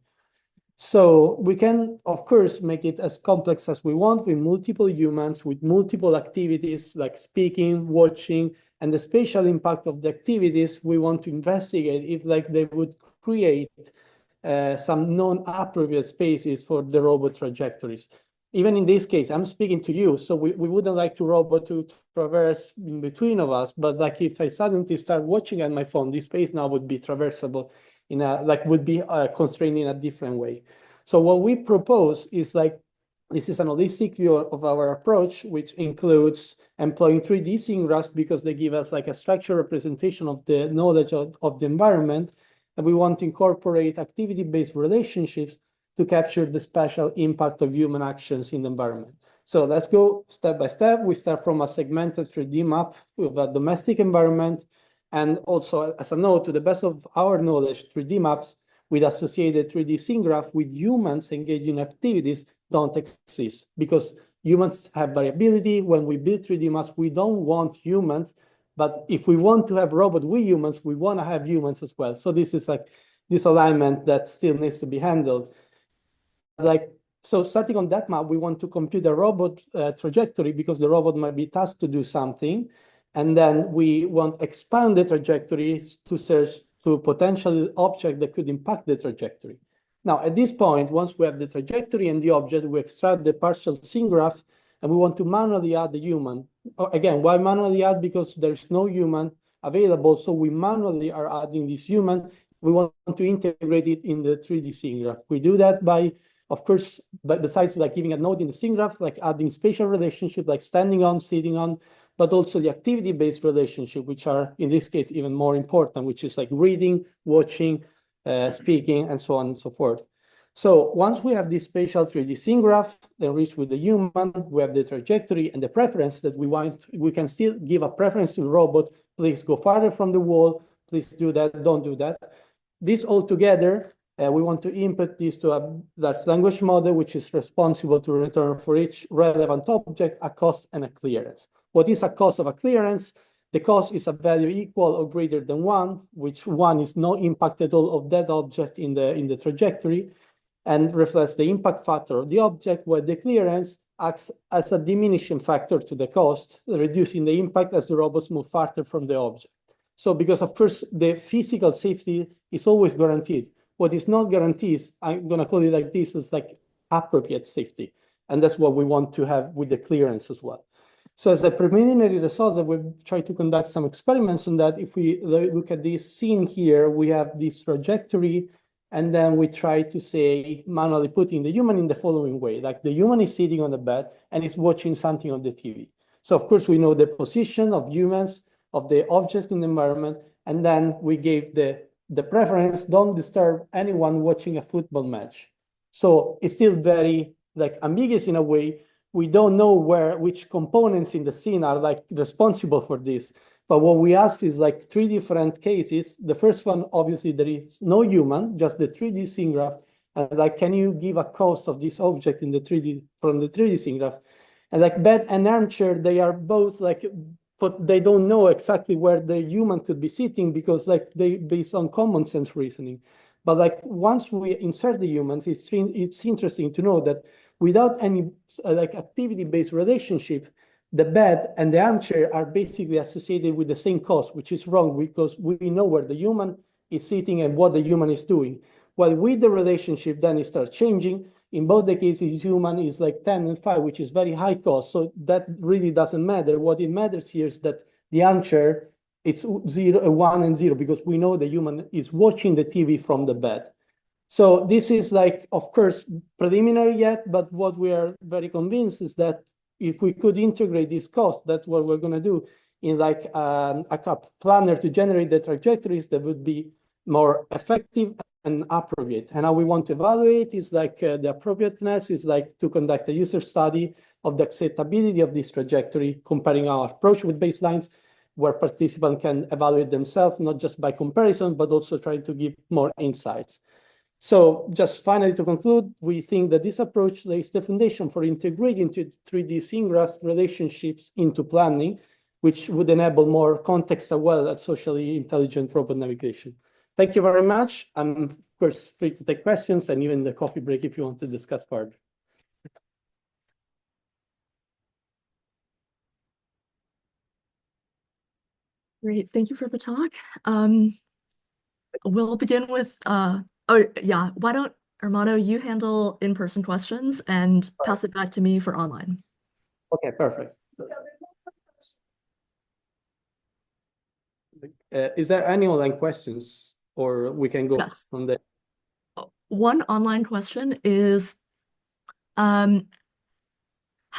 So we can, of course, make it as complex as we want with multiple humans, with multiple activities like speaking, watching, and the spatial impact of the activities we want to investigate if like they would create some non-appropriate spaces for the robot trajectories. Even in this case, I'm speaking to you, so we wouldn't like to robot to traverse in between of us, but like if I suddenly start watching at my phone, this space now would be traversable in a, would be constrained in a different way. So what we propose is like, this is an holistic view of our approach, which includes employing 3D scene graphs because they give us like a structured representation of the knowledge of the environment. And we want to incorporate activity-based relationships to capture the spatial impact of human actions in the environment. So let's go step by step. We start from a segmented 3D map of a domestic environment. And also, as a note, to the best of our knowledge, 3D maps with associated 3D scene graph with humans engaged in activities don't exist, because humans have variability. When we build 3D maps, we don't want humans, but if we want to have robots with humans, we want to have humans as well. So this is like this alignment that still needs to be handled. So starting on that map, we want to compute a robot trajectory, because the robot might be tasked to do something. And then we want to expand the trajectory to search to potential object that could impact the trajectory. Now, at this point, once we have the trajectory and the object, we extract the partial scene graph, and we want to manually add the human. Again, why manually add? Because there's no human available, so we manually are adding this human. We want to integrate it in the 3D scene graph. We do that by, of course, but besides like giving a node in the scene graph, like adding spatial relationship, like standing on, sitting on, but also the activity-based relationship, which are, in this case, even more important, which is like reading, watching, speaking, and so on and so forth. So once we have this spatial 3D scene graph enriched with the human, we have the trajectory and the preference that we want. We can still give a preference to the robot. Please go farther from the wall. Please do that. Don't do that. This all together, we want to input this to a large language model, which is responsible to return for each relevant object a cost and a clearance. What is a cost of a clearance? The cost is a value equal or greater than 1, which 1 is no impact at all of that object in the trajectory, and reflects the impact factor of the object, where the clearance acts as a diminishing factor to the cost, reducing the impact as the robots move farther from the object. So because, of course, the physical safety is always guaranteed. What is not guaranteed, I'm going to call it like this, is like appropriate safety. And that's what we want to have with the clearance as well. So as a preliminary result, that we've tried to conduct some experiments on that. If we look at this scene here, we have this trajectory, and then we try to say manually putting the human in the following way. Like the human is sitting on the bed and is watching something on the TV. So of course we know the position of humans, of the objects in the environment, and then we gave the preference, don't disturb anyone watching a football match. So it's still very like ambiguous in a way. We don't know which components in the scene are like responsible for this. But what we ask is like 3 different cases. The first one, obviously, there is no human, just the 3D scene graph. And like, can you give a cost of this object in the 3D from the 3D scene graph? And like bed and armchair, they are both like, but they don't know exactly where the human could be sitting, because like they based on common sense reasoning. But like once we insert the humans, it's interesting to know that without any like activity-based relationship, the bed and the armchair are basically associated with the same cost, which is wrong, because we know where the human is sitting and what the human is doing. While with the relationship, then it starts changing. In both the cases, human is like 10 and 5, which is very high cost. So that really doesn't matter. What it matters here is that the armchair, it's 1 and 0, because we know the human is watching the TV from the bed. So this is like, of course, preliminary yet, but what we are very convinced is that if we could integrate this cost, that's what we're going to do in like a planner to generate the trajectories that would be more effective and appropriate. And how we want to evaluate is like the appropriateness is like to conduct a user study of the acceptability of this trajectory, comparing our approach with baselines, where participants can evaluate themselves, not just by comparison, but also try to give more insights. So just finally to conclude, we think that this approach lays the foundation for integrating 3D scene graph relationships into planning, which would enable more context as well as socially intelligent robot navigation. Thank you very much. I'm, of course, free to take questions and even the coffee break if you want to discuss further. Great, thank you for the talk. We'll begin with, why don't, Ermanno, you handle in-person questions and pass it back to me for online. Okay, perfect. Is there any online questions, or we can go from there? One online question is, how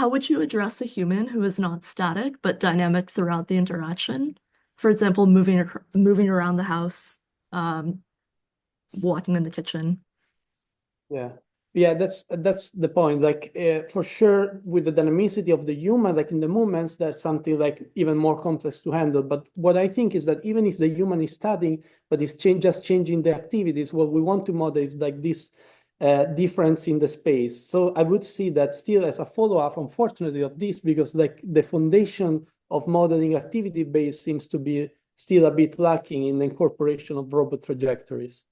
would you address a human who is not static but dynamic throughout the interaction? For example, moving around the house, walking in the kitchen. Yeah. Yeah, that's the point. Like for sure, with the dynamicity of the human, like in the moments, that's something like even more complex to handle. But what I think is that even if the human is studying, but it's just changing the activities, what we want to model is like this difference in the space. So I would see that still as a follow-up, unfortunately, of this, because like the foundation of modeling activity base seems to be still a bit lacking in the incorporation of robot trajectories.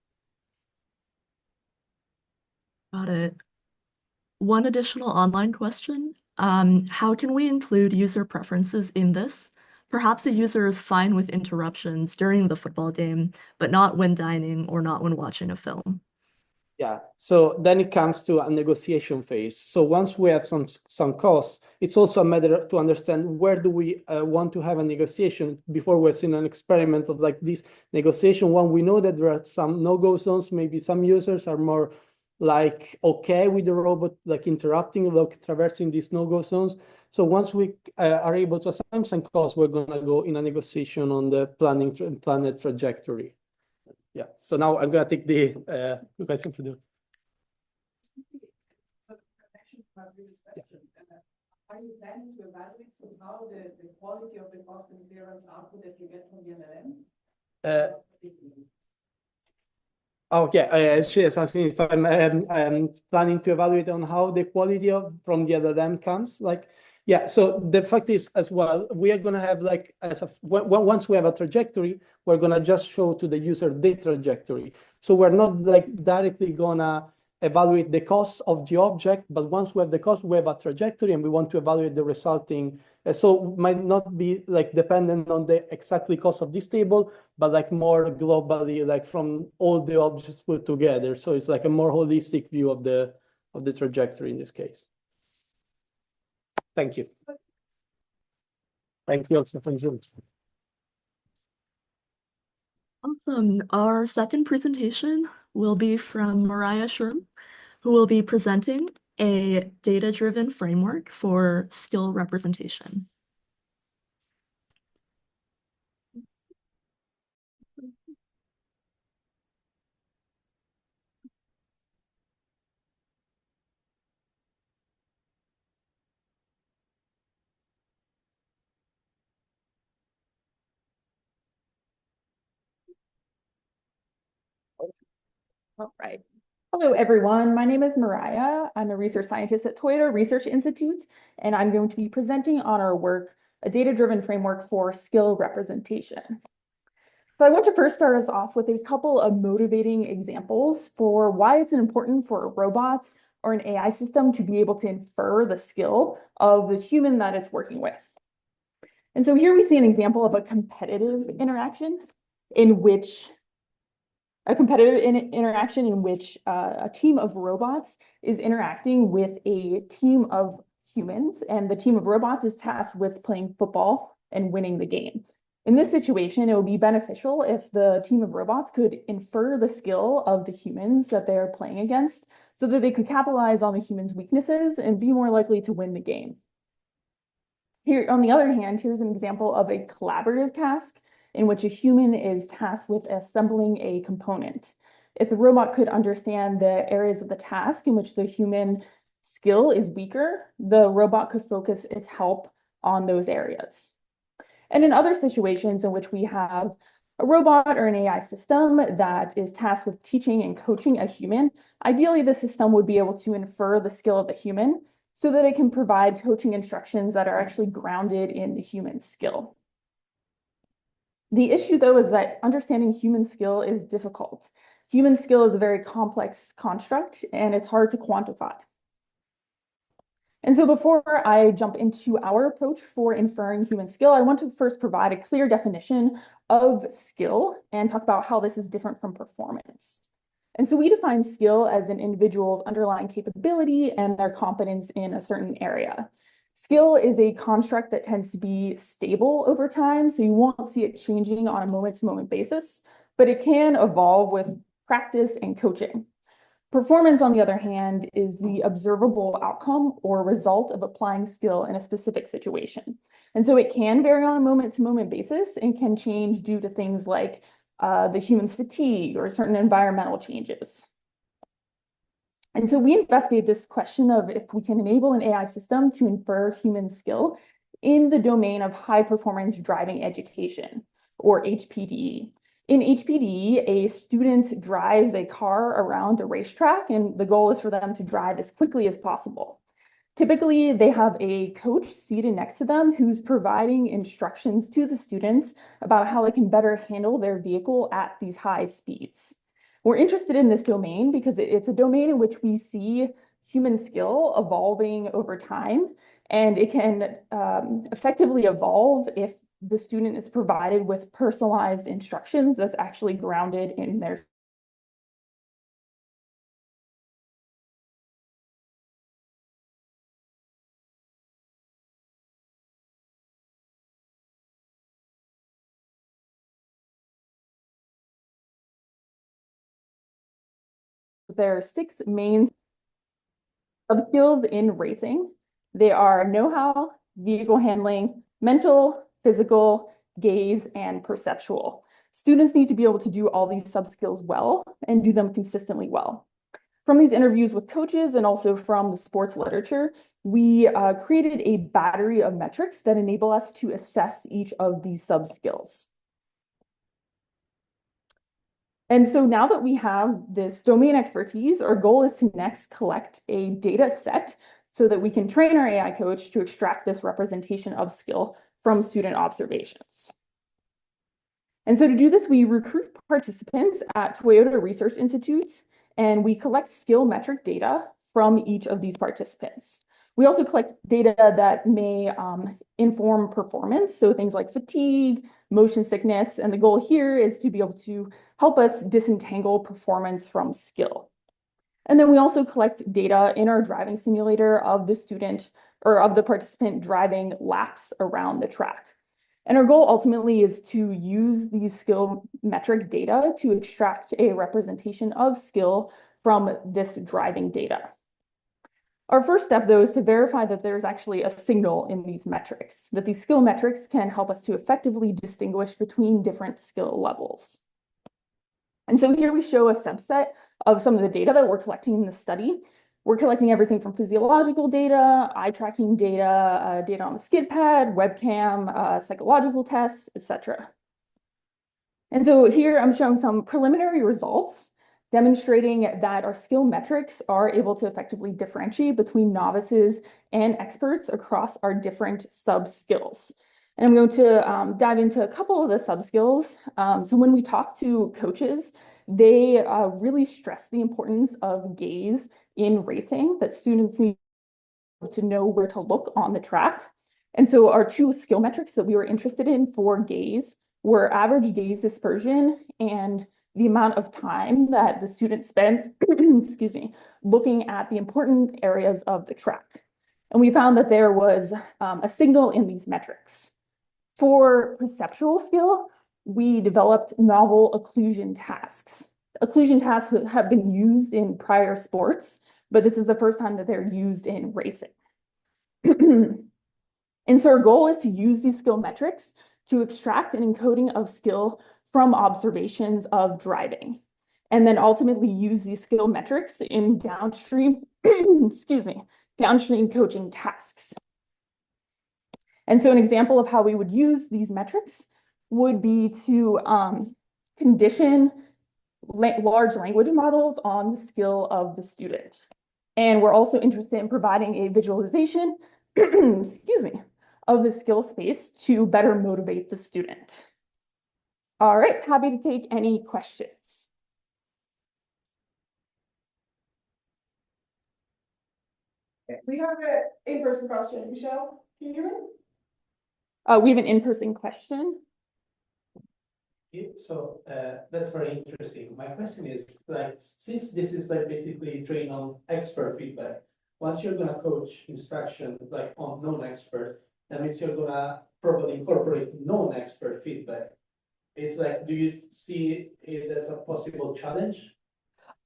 Got it. One additional online question. How can we include user preferences in this? Perhaps a user is fine with interruptions during the football game, but not when dining or not when watching a film. Yeah, so then it comes to a negotiation phase. So once we have some costs, it's also a matter to understand where do we want to have a negotiation before we're seeing an experiment of like this negotiation. One, we know that there are some no-go zones. Maybe some users are more like okay with the robot, like interrupting, like traversing these no-go zones. So once we are able to assign some costs, we're gonna go in a negotiation on the planned trajectory. Yeah, so now I'm gonna take the question for the. Are you planning to evaluate somehow the quality of the cost and clearance output that you get from the LLM? Okay, she is asking if I'm planning to evaluate on how the quality from the LLM comes. Like, yeah, so the fact is as well, we are going to have like, once we have a trajectory, we're going to just show to the user the trajectory. So we're not like directly going to evaluate the cost of the object, but once we have the cost, we have a trajectory and we want to evaluate the resulting. So might not be like dependent on the exactly cost of this table, but like more globally, like from all the objects put together. So it's like a more holistic view of the trajectory in this case. Thank you. Thank you also from Zoom. Awesome. Our second presentation will be from Mariah Schrum, who will be presenting a data-driven framework for skill representation. All right. Hello, everyone. My name is Mariah. I'm a research scientist at Toyota Research Institute, and I'm going to be presenting on our work, a data-driven framework for skill representation. So I want to first start us off with a couple of motivating examples for why it's important for a robot or an AI system to be able to infer the skill of the human that it's working with. And so here we see an example of a competitive interaction in which a team of robots is interacting with a team of humans, and the team of robots is tasked with playing football and winning the game. In this situation, it would be beneficial if the team of robots could infer the skill of the humans that they're playing against so that they could capitalize on the humans' weaknesses and be more likely to win the game. Here, on the other hand, here's an example of a collaborative task in which a human is tasked with assembling a component. If the robot could understand the areas of the task in which the human skill is weaker, the robot could focus its help on those areas. And in other situations in which we have a robot or an AI system that is tasked with teaching and coaching a human, ideally the system would be able to infer the skill of the human so that it can provide coaching instructions that are actually grounded in the human skill. The issue, though, is that understanding human skill is difficult. Human skill is a very complex construct, and it's hard to quantify. And so before I jump into our approach for inferring human skill, I want to first provide a clear definition of skill and talk about how this is different from performance. And so we define skill as an individual's underlying capability and their competence in a certain area. Skill is a construct that tends to be stable over time, so you won't see it changing on a moment-to-moment basis, but it can evolve with practice and coaching. Performance, on the other hand, is the observable outcome or result of applying skill in a specific situation. And so it can vary on a moment-to-moment basis and can change due to things like the human's fatigue or certain environmental changes. And so we investigate this question of if we can enable an AI system to infer human skill in the domain of high performance driving education, or HPDE. In HPDE, a student drives a car around a racetrack, and the goal is for them to drive as quickly as possible. Typically, they have a coach seated next to them who's providing instructions to the students about how they can better handle their vehicle at these high speeds. We're interested in this domain because it's a domain in which we see human skill evolving over time, and it can effectively evolve if the student is provided with personalized instructions that's actually grounded in their There are 6 main subskills in racing. They are know-how, vehicle handling, mental, physical, gaze, and perceptual. Students need to be able to do all these subskills well and do them consistently well. From these interviews with coaches and also from the sports literature, we created a battery of metrics that enable us to assess each of these subskills. And so now that we have this domain expertise, our goal is to next collect a data set so that we can train our AI coach to extract this representation of skill from student observations. And so to do this, we recruit participants at Toyota Research Institutes, and we collect skill metric data from each of these participants. We also collect data that may inform performance, so things like fatigue, motion sickness, and the goal here is to be able to help us disentangle performance from skill. And then we also collect data in our driving simulator of the student or of the participant driving laps around the track. And our goal ultimately is to use these skill metric data to extract a representation of skill from this driving data. Our first step, though, is to verify that there's actually a signal in these metrics, that these skill metrics can help us to effectively distinguish between different skill levels. And so here we show a subset of some of the data that we're collecting in the study. We're collecting everything from physiological data, eye tracking data, data on the skid pad, webcam, psychological tests, etc. And so here I'm showing some preliminary results demonstrating that our skill metrics are able to effectively differentiate between novices and experts across our different sub-skills. And I'm going to dive into a couple of the sub-skills. So when we talk to coaches, they really stress the importance of gaze in racing, that students need to know where to look on the track. And so our 2 skill metrics that we were interested in for gaze were average gaze dispersion and the amount of time that the student spends, excuse me, looking at the important areas of the track. And we found that there was a signal in these metrics. For perceptual skill, we developed novel occlusion tasks. Occlusion tasks have been used in prior sports, but this is the first time that they're used in racing. And so our goal is to use these skill metrics to extract an encoding of skill from observations of driving, and then ultimately use these skill metrics in downstream, excuse me, downstream coaching tasks. And so an example of how we would use these metrics would be to condition large language models on the skill of the student. And we're also interested in providing a visualization, excuse me, of the skill space to better motivate the student. All right, happy to take any questions. We have an in-person question. Michelle, can you hear me? We have an in-person question. So that's very interesting. My question is, like, since this is like basically trained on expert feedback, once you're gonna coach instruction like on non-expert, that means you're gonna probably incorporate non-expert feedback. It's like, do you see it as a possible challenge?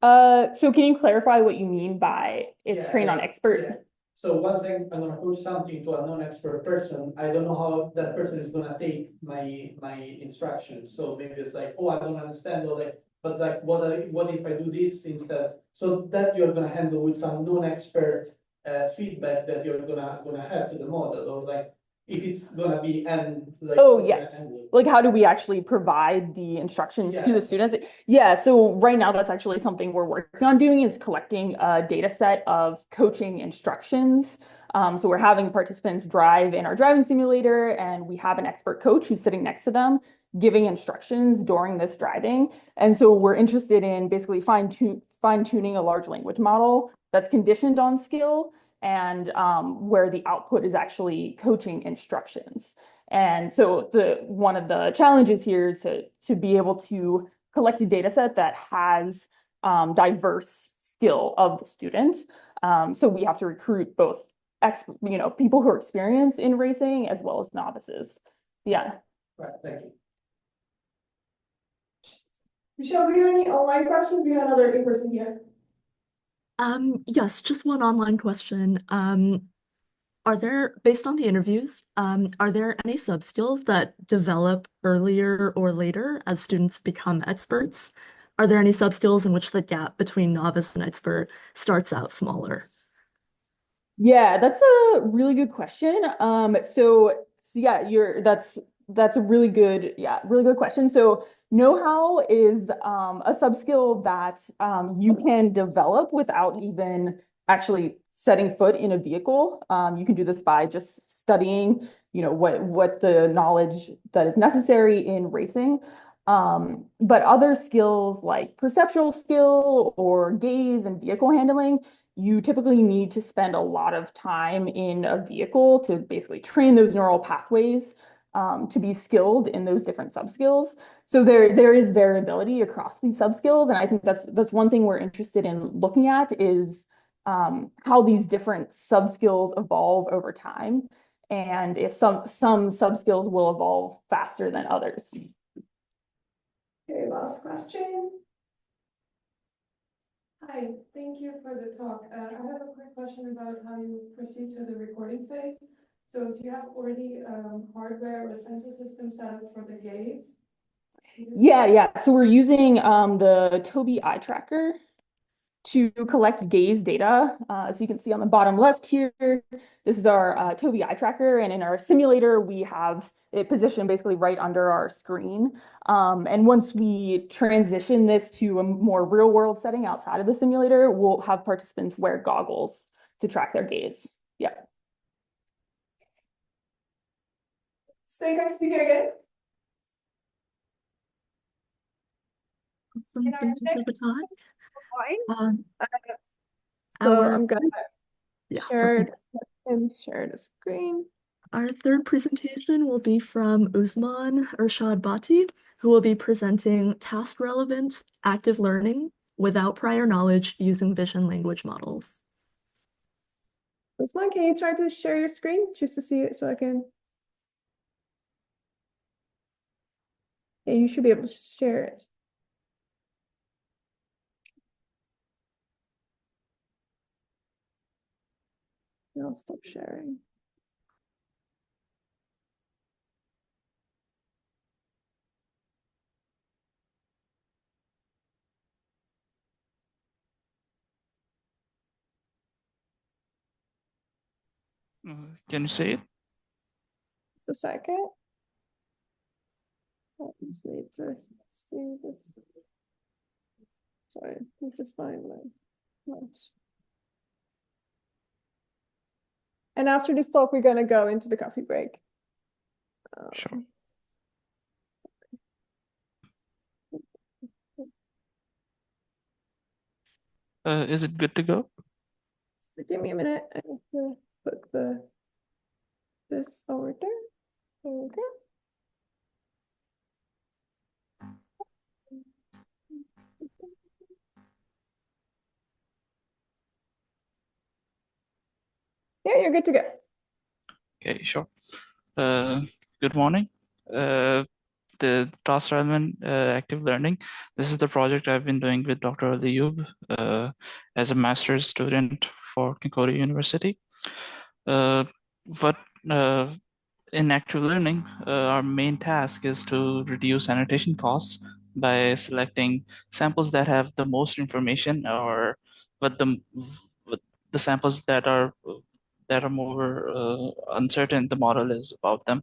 So can you clarify what you mean by it's trained on expert? Yeah. So once I'm gonna coach something to a non-expert person, I don't know how that person is gonna take my instructions. So maybe it's like, oh, I don't understand all that, but like, what if I do this instead? So that you're gonna handle with some non-expert feedback that you're gonna have to the model, or like if it's gonna be oh yes, like how do we actually provide the instructions to the students? Yeah, so right now that's actually something we're working on doing, is collecting a data set of coaching instructions. So we're having participants drive in our driving simulator, and we have an expert coach who's sitting next to them giving instructions during this driving. And so we're interested in basically fine-tuning a large language model that's conditioned on skill, and where the output is actually coaching instructions. And so one of the challenges here is to be able to collect a data set that has diverse skill of the student. So we have to recruit both people who are experienced in racing as well as novices. Yeah. Right, thank you. Michelle, do you have any online questions? We have another in-person here. Yes, just one online question. Based on the interviews, are there any sub-skills that develop earlier or later as students become experts? Are there any sub-skills in which the gap between novice and expert starts out smaller? Yeah, that's a really good question. So yeah, that's a really good question. So know-how is a sub-skill that you can develop without even actually setting foot in a vehicle. You can do this by just studying, what the knowledge that is necessary in racing. But other skills like perceptual skill or gaze and vehicle handling, you typically need to spend a lot of time in a vehicle to basically train those neural pathways to be skilled in those different subskills. So there is variability across these subskills, and I think that's one thing we're interested in looking at is how these different subskills evolve over time, and if some subskills will evolve faster than others. Okay, last question. Hi, thank you for the talk. I have a quick question about how you proceed to the recording phase. So do you have already hardware or sensor system set up for the gaze? Yeah. So we're using the Tobii eye tracker to collect gaze data. So you can see on the bottom left here, this is our Tobii eye tracker, and in our simulator, we have it positioned basically right under our screen. And once we transition this to a more real world setting outside of the simulator, we'll have participants wear goggles to track their gaze. Yeah. Thank you, speaker again. Awesome. Thank you for the talk. So I'm gonna share the screen. Our third presentation will be from Usman Irshad Bhatti, who will be presenting task-relevant active learning without prior knowledge using vision language models. Usman, can you try to share your screen just to see it so I can? Yeah, you should be able to share it. I'll stop sharing. Can you see it? Just a second. I just need to see this. Sorry, I need to find my notes. And after this talk, we're going to go into the coffee break. Sure. Is it good to go? Give me a minute. I need to put this over there. There we go. Yeah, you're good to go. Okay, sure. Good morning. The task relevant active learning. This is the project I've been doing with Dr. Ayub as a master's student for Concordia University. In active learning, our main task is to reduce annotation costs by selecting samples that have the most information, or but the samples that are more uncertain, the model is about them.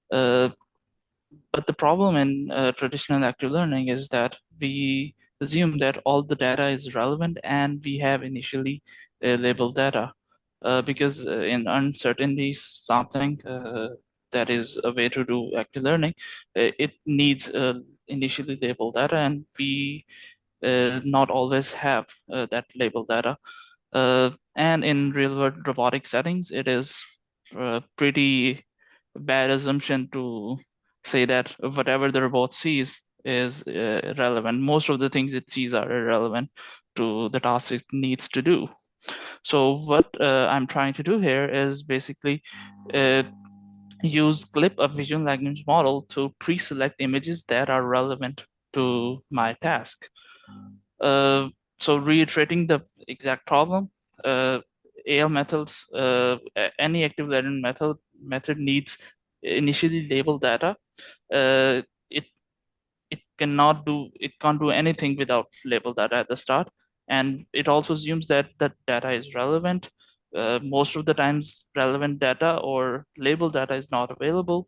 But the problem in traditional active learning is that we assume that all the data is relevant and we have initially labeled data. Because in uncertainty sampling, that is a way to do active learning, it needs initially labeled data, and we not always have that labeled data. And in real-world robotic settings, it is pretty bad assumption to say that whatever the robot sees is relevant. Most of the things it sees are irrelevant to the task it needs to do. So what I'm trying to do here is basically use CLIP, a visual language model, to pre-select images that are relevant to my task. So reiterating the exact problem, AL methods, any active learning method needs initially labeled data. It can't do anything without labeled data at the start, and it also assumes that that data is relevant. Most of the times, relevant data or labeled data is not available.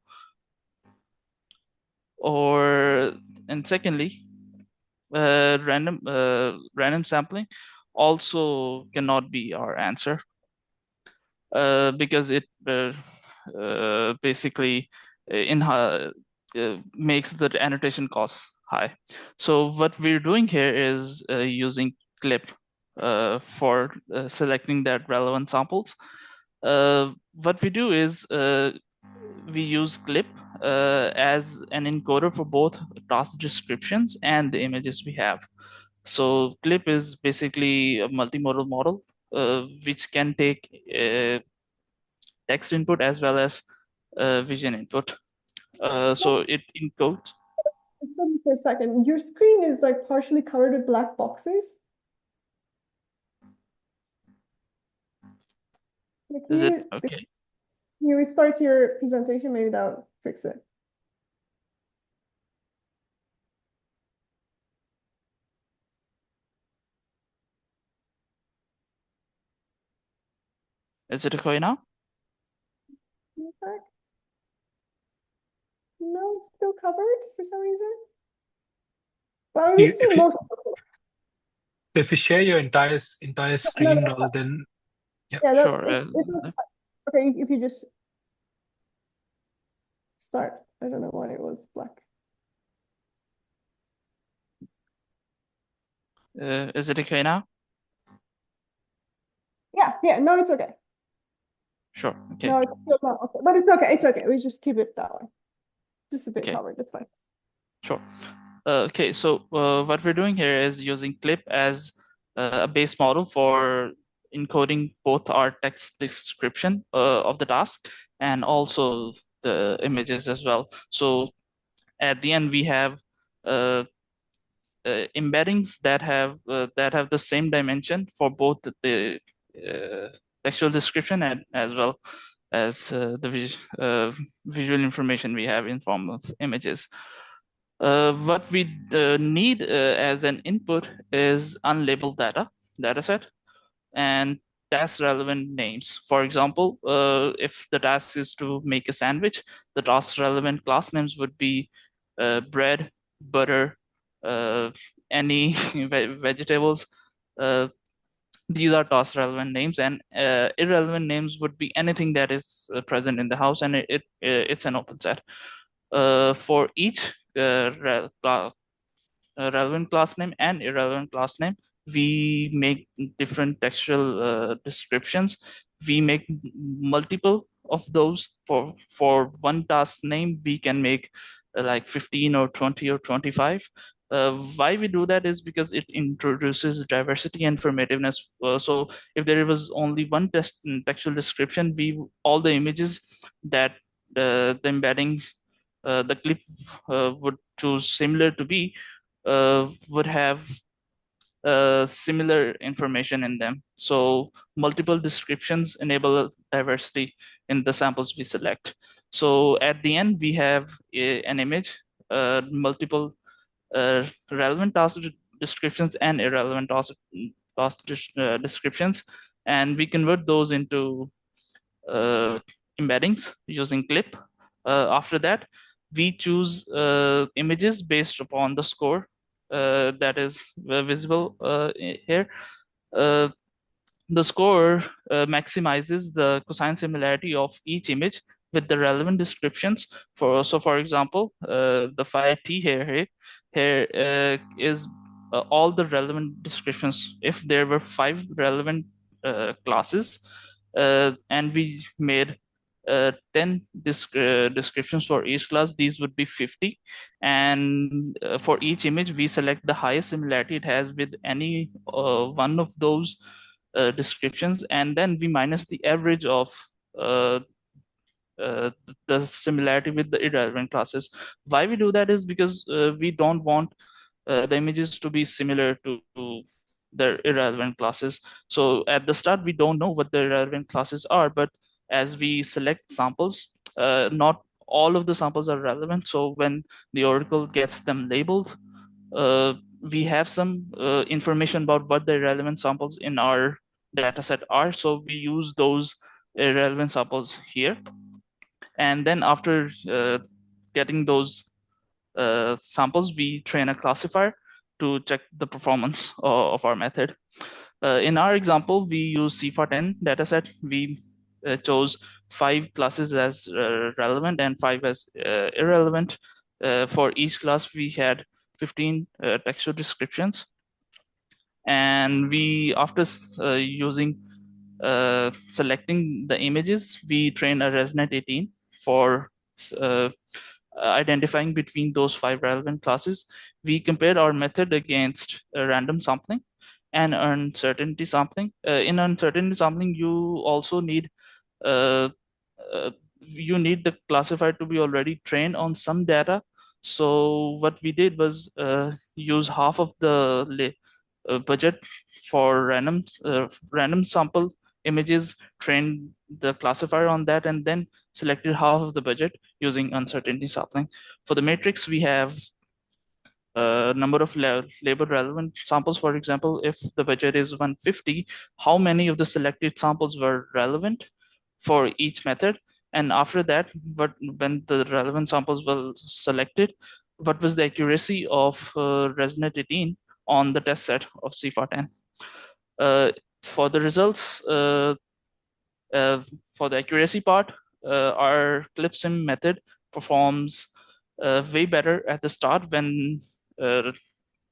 And secondly, random sampling also cannot be our answer, because it basically makes the annotation costs high. So what we're doing here is using CLIP for selecting that relevant samples. What we do is we use CLIP as an encoder for both task descriptions and the images we have. So CLIP is basically a multimodal model which can take text input as well as vision input. So it encodes. For a second, your screen is like partially covered with black boxes. Is it okay? Can you restart your presentation? Maybe that'll fix it. Is it okay now? No, it's still covered for some reason. Well, we see most of it. If you share your entire screen rather than, yeah, sure. Okay, if you just start. I don't know why it was black. Is it okay now? Yeah, no, it's okay. Sure, okay. No, it's still not okay, but it's okay. We just keep it that way. Just a bit covered, it's fine. Sure. Okay, so what we're doing here is using CLIP as a base model for encoding both our text description of the task and also the images as well. So at the end, we have embeddings that have the same dimension for both the textual description and as well as the visual information we have in form of images. What we need as an input is unlabeled data set, and task relevant names. For example, if the task is to make a sandwich, the task relevant class names would be bread, butter, any vegetables. These are task relevant names, and irrelevant names would be anything that is present in the house, and it's an open set. For each relevant class name and irrelevant class name, we make different textual descriptions. We make multiple of those. For one task name, we can make like 15 or 20 or 25. Why we do that is because it introduces diversity and formativeness. So if there was only one textual description, all the images that the embeddings, the CLIP would choose similar to be, would have similar information in them. So multiple descriptions enable diversity in the samples we select. So at the end, we have an image, multiple relevant task descriptions and irrelevant task descriptions, and we convert those into embeddings using clip. After that, we choose images based upon the score that is visible here. The score maximizes the cosine similarity of each image with the relevant descriptions. For example, the phi t here is all the relevant descriptions. If there were 5 relevant classes, and we made 10 descriptions for each class, these would be 50. And for each image, we select the highest similarity it has with any one of those descriptions, and then we minus the average of the similarity with the irrelevant classes. Why we do that is because we don't want the images to be similar to the irrelevant classes. So at the start, we don't know what the irrelevant classes are, but as we select samples, not all of the samples are relevant. So when the oracle gets them labeled, we have some information about what the relevant samples in our data set are. So we use those relevant samples here. And then after getting those samples, we train a classifier to check the performance of our method. In our example, we use CIFAR-10 dataset. We chose 5 classes as relevant and 5 as irrelevant. For each class, we had 15 textual descriptions. And we, after using selecting the images, we train a ResNet 18 for identifying between those 5 relevant classes. We compared our method against random sampling and uncertainty sampling. In uncertainty sampling, you also need the classifier to be already trained on some data. So what we did was use half of the budget for random sample images, trained the classifier on that, and then selected half of the budget using uncertainty sampling. For the matrix, we have a number of label relevant samples. For example, if the budget is 150, how many of the selected samples were relevant for each method? And after that, when the relevant samples were selected, what was the accuracy of ResNet 18 on the test set of CIFAR-10? For the results, for the accuracy part, our ClipSim method performs way better at the start when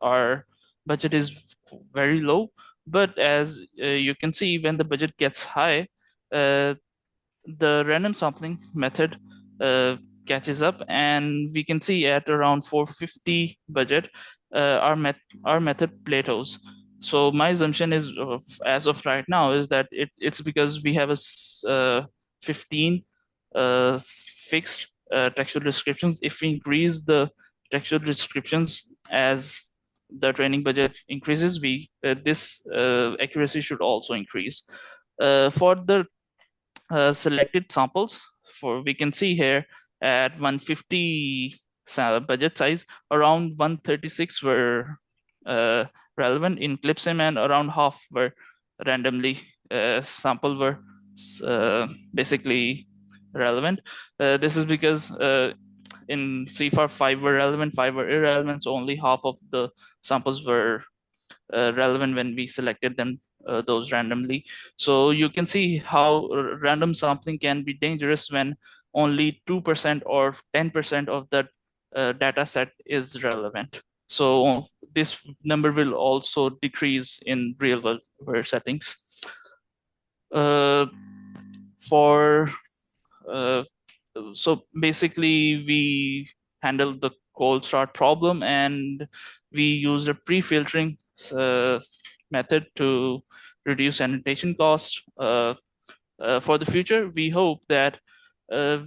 our budget is very low. But as you can see, when the budget gets high, the random sampling method catches up, and we can see at around 450 budget, our method plateaus. So my assumption is, as of right now, is that it's because we have a 15 fixed textual descriptions. If we increase the textual descriptions as the training budget increases, this accuracy should also increase. For the selected samples, we can see here at 150 budget size, around 136 were relevant in ClipSim, and around half were randomly sampled were basically relevant. This is because in CIFAR 5 were relevant, 5 were irrelevant, so only half of the samples were relevant when we selected them those randomly. So you can see how random sampling can be dangerous when only 2% or 10% of the data set is relevant. So this number will also decrease in real world settings. So basically, we handled the cold start problem, and we used a pre-filtering method to reduce annotation cost. For the future, we hope that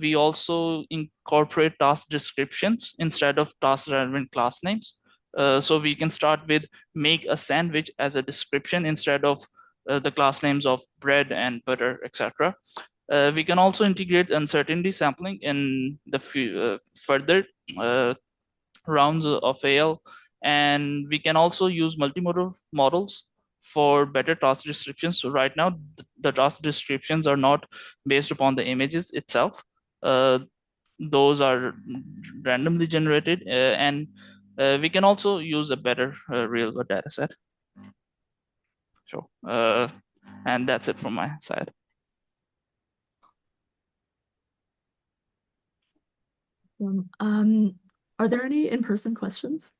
we also incorporate task descriptions instead of task relevant class names. So we can start with make a sandwich as a description instead of the class names of bread and butter, etc. We can also integrate uncertainty sampling in the further rounds of AL And we can also use multimodal models for better task descriptions. So right now, the task descriptions are not based upon the images itself. Those are randomly generated, and we can also use a better real-world data set. Sure. And that's it from my side. Are there any in-person questions?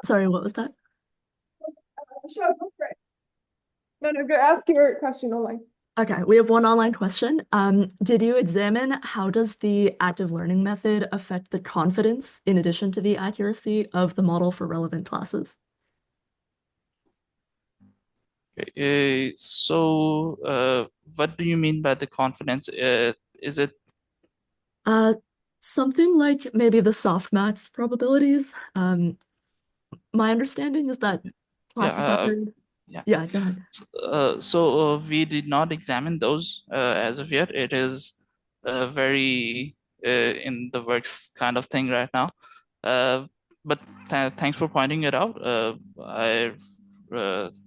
Sorry, what was that? Sure, go for it. No, go ask your question online. Okay, we have one online question. Did you examine how does the active learning method affect the confidence in addition to the accuracy of the model for relevant classes? Okay, so what do you mean by the confidence? Is it? Something like maybe the softmax probabilities. My understanding is that classifier. Yeah, go ahead. So we did not examine those as of yet. It is very in the works kind of thing right now. But thanks for pointing it out. I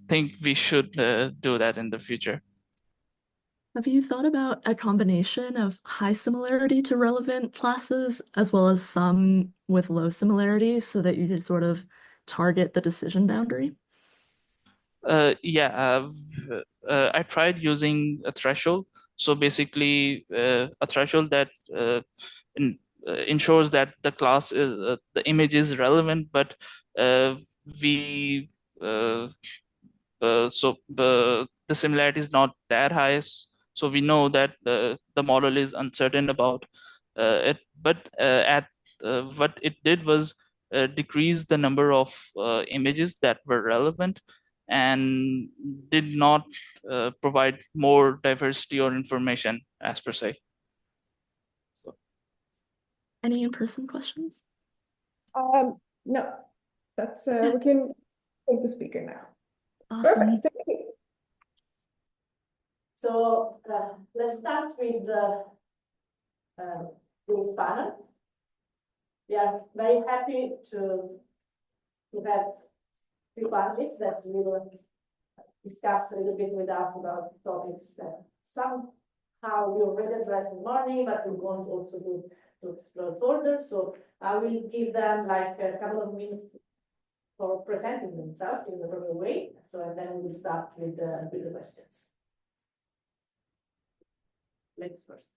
think we should do that in the future. Have you thought about a combination of high similarity to relevant classes as well as some with low similarity so that you could sort of target the decision boundary? Yeah, I tried using a threshold. So basically, a threshold that ensures that the class is the image is relevant, but we so the similarity is not that high. So we know that the model is uncertain about it. But what it did was decrease the number of images that were relevant and did not provide more diversity or information as per se. So. Any in-person questions? No, that's we can take the speaker now. Awesome. Perfect. Thank you. So let's start with this panel. We are very happy to have three panelists that will discuss a little bit with us about topics that somehow we already addressed in the morning, but we want also to explore further. So I will give them like a couple of minutes for presenting themselves in the proper way. So and then we will start with the questions. Let's first.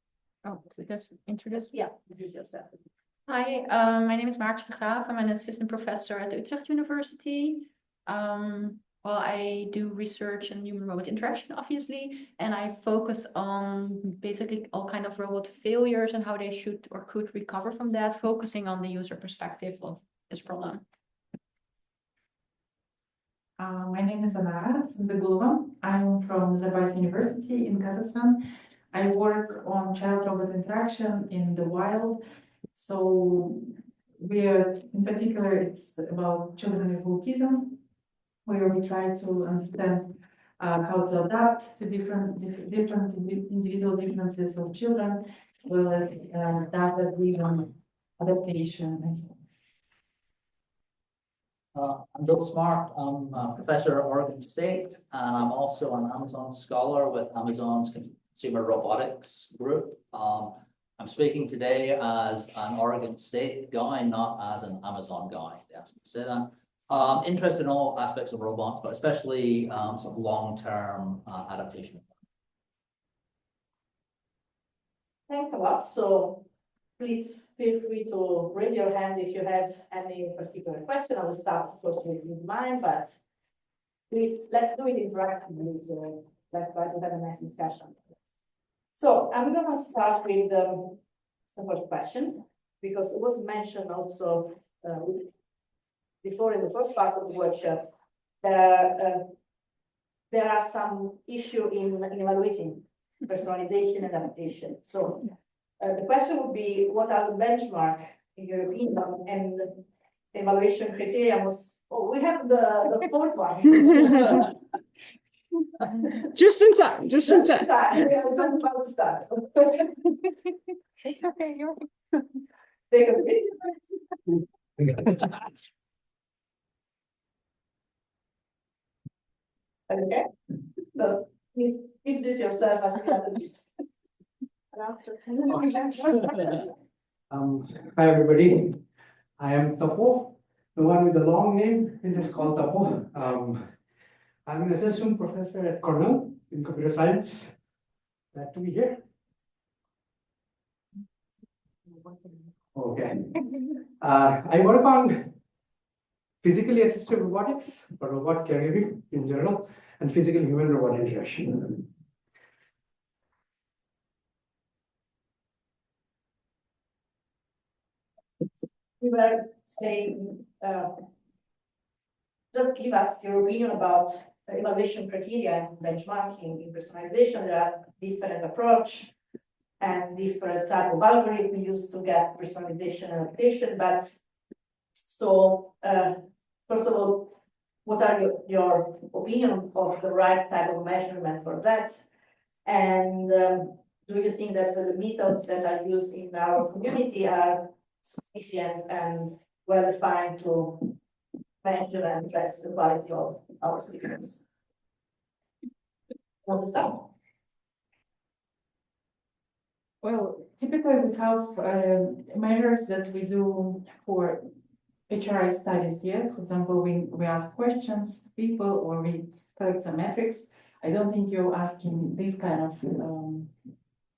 Oh, just introduce. Yeah, introduce yourself. Hi, my name is Maartje. I'm an assistant professor at Utrecht University. Well, I do research in human-robot interaction, obviously, and I focus on basically all kind of robot failures and how they should or could recover from that, focusing on the user perspective of this problem. My name is Anara Sandygulova. I'm from Bahar University in Kazakhstan. I work on child-robot interaction in the wild. So in particular, it's about children with autism, where we try to understand how to adapt to different individual differences of children, as well as data-driven adaptation and so on. I'm Bill Smart. I'm a professor at Oregon State, and I'm also an Amazon scholar with Amazon's Consumer Robotics Group. I'm speaking today as an Oregon State guy, not as an Amazon guy. They asked me to say that. Interested in all aspects of robots, but especially sort of long-term adaptation. Thanks a lot. So please feel free to raise your hand if you have any particular question. I will start, of course, with mine, but please, let's do it interactively. So let's try to have a nice discussion. So I'm going to start with the first question, because it was mentioned also before in the first part of the workshop. There are some issue in evaluating personalization and adaptation. So the question would be, what are the benchmark in your opinion and evaluation criteria? We have the fourth one. Just in time, just in time. We are just about to start. So. It's okay, you're. Take a picture. Okay. So please introduce yourself as you have Hi everybody. I am Tapo, the one with the long name. It is called Tapo. I'm an assistant professor at Cornell in computer science. Glad to be here. Okay. I work on physically assisted robotics, or robot caregiving in general, and physical human robot interaction. We were saying, just give us your opinion about evaluation criteria and benchmarking in personalization. There are different approach and different type of algorithm used to get personalization and adaptation. But so, first of all, what are your opinion of the right type of measurement for that? And do you think that the methods that are used in our community are sufficient and well defined to measure and address the quality of our systems? Want to start? Well, typically we have measures that we do for HRI studies here. For example, we ask questions to people or we collect some metrics. I don't think you're asking these kind of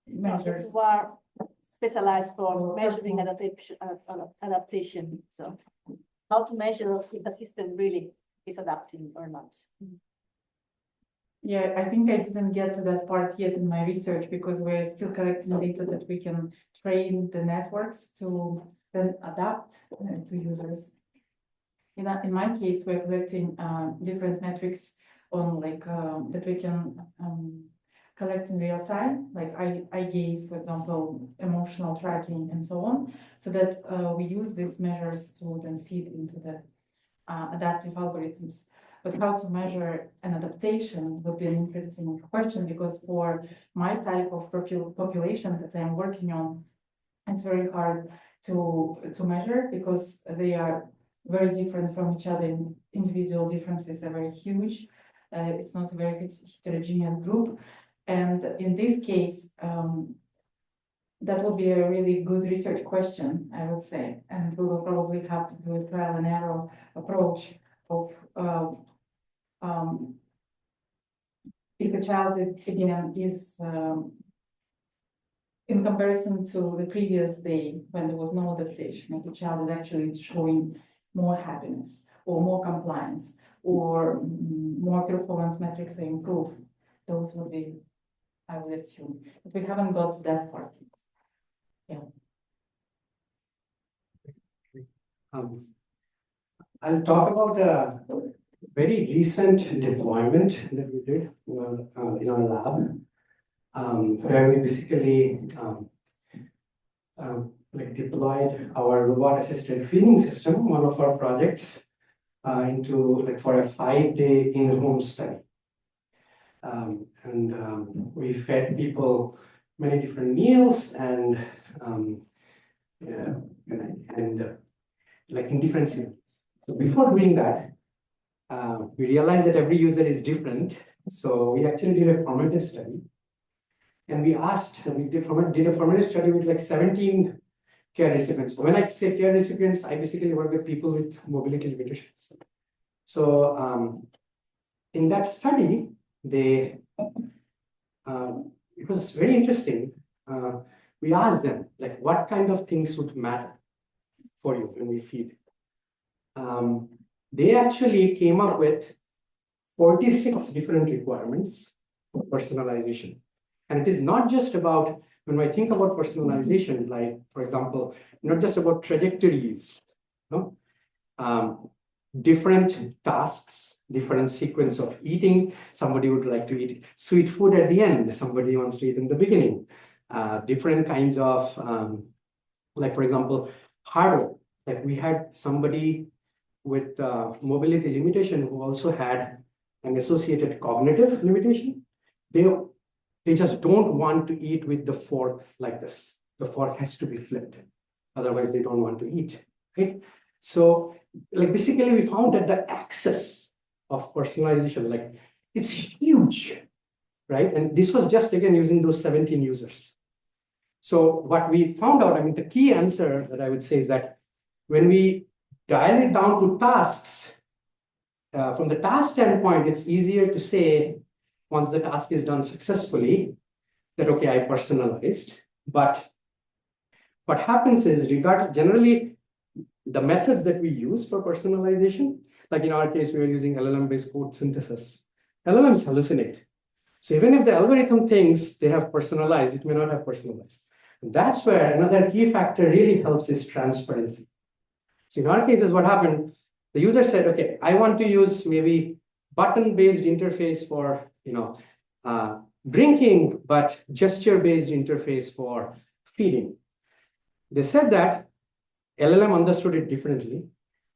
measures. Who are specialized for measuring adaptation. So how to measure if the system really is adapting or not. Yeah, I think I didn't get to that part yet in my research because we're still collecting data that we can train the networks to then adapt to users. In my case, we're collecting different metrics on like that we can collect in real time, like eye gaze, for example, emotional tracking and so on, so that we use these measures to then feed into the adaptive algorithms. But how to measure an adaptation would be an interesting question, because for my type of population that I'm working on, it's very hard to measure because they are very different from each other. Individual differences are very huge. It's not a very heterogeneous group. And in this case, that would be a really good research question, I would say. And we will probably have to do a trial and error approach of if a child again is in comparison to the previous day when there was no adaptation, if the child is actually showing more happiness or more compliance or more performance metrics are improved, those would be, I would assume. But we haven't got to that part yet. Yeah. I'll talk about a very recent deployment that we did in our lab, where we basically like deployed our robot-assisted feeding system, one of our projects, into like for a 5-day in-home study. We fed people many different meals and like in different settings. So before doing that, we realized that every user is different. So we actually did a formative study. And we did a formative study with like 17 care recipients. When I say care recipients, I basically work with people with mobility limitations. So in that study, it was very interesting. We asked them, like, what kind of things would matter for you when we feed? They actually came up with 46 different requirements for personalization. And it is not just about, when I think about personalization, like, for example, not just about trajectories, no? Different tasks, different sequence of eating. Somebody would like to eat sweet food at the end. Somebody wants to eat in the beginning. Different kinds of, like, for example, hardware. Like we had somebody with mobility limitation who also had an associated cognitive limitation. They just don't want to eat with the fork like this. The fork has to be flipped. Otherwise, they don't want to eat, right? So, like, basically, we found that the axis of personalization, like, it's huge, right? And this was just, again, using those 17 users. So what we found out, I mean, the key answer that I would say is that when we dial it down to tasks, from the task standpoint, it's easier to say, once the task is done successfully, that, okay, I personalized. But what happens is, generally, the methods that we use for personalization, like in our case, we were using LLM-based code synthesis. LLMs hallucinate. So even if the algorithm thinks they have personalized, it may not have personalized. And that's where another key factor really helps is transparency. So in our cases, what happened, the user said, okay, I want to use maybe button-based interface for, drinking, but gesture-based interface for feeding. They said that LLM understood it differently.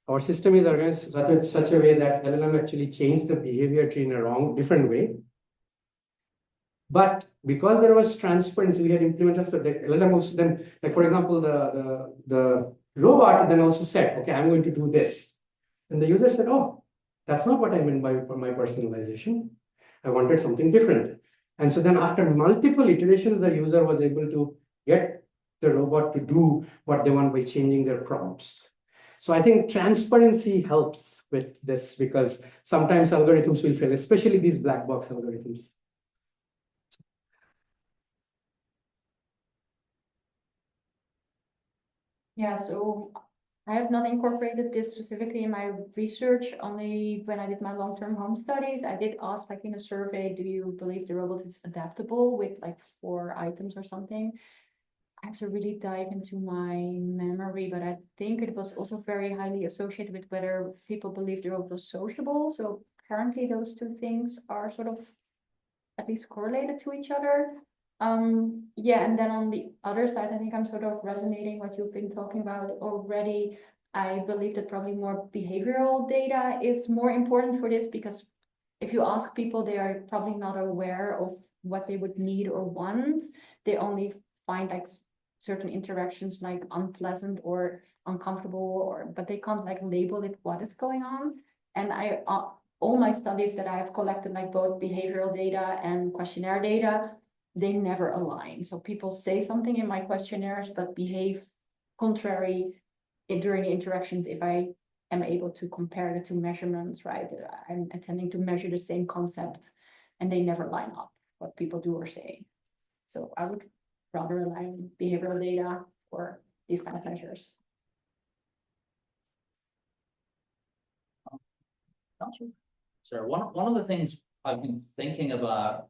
Our system is organized in such a way that LLM actually changed the behavior tree in a different way. But because there was transparency, we had implemented the LLM also then, like, for example, the robot then also said, okay, I'm going to do this. And the user said, oh, that's not what I meant by my personalization. I wanted something different. And so then after multiple iterations, the user was able to get the robot to do what they want by changing their prompts. So I think transparency helps with this because sometimes algorithms will fail, especially these black box algorithms. Yeah, so I have not incorporated this specifically in my research, only when I did my long-term home studies. I did ask, like, in a survey, do you believe the robot is adaptable with like 4 items or something? I have to really dive into my memory, but I think it was also very highly associated with whether people believe the robot was sociable. So apparently those 2 things are sort of at least correlated to each other. Yeah, and then on the other side, I think I'm sort of resonating what you've been talking about already. I believe that probably more behavioral data is more important for this because if you ask people, they are probably not aware of what they would need or want. They only find like certain interactions like unpleasant or uncomfortable, but they can't like label it what is going on. And all my studies that I have collected, like both behavioral data and questionnaire data, they never align. So people say something in my questionnaires, but behave contrary during the interactions if I am able to compare the 2 measurements, right? I'm intending to measure the same concept and they never line up what people do or say. So I would rather rely on behavioral data for these kind of measures. So one of the things I've been thinking about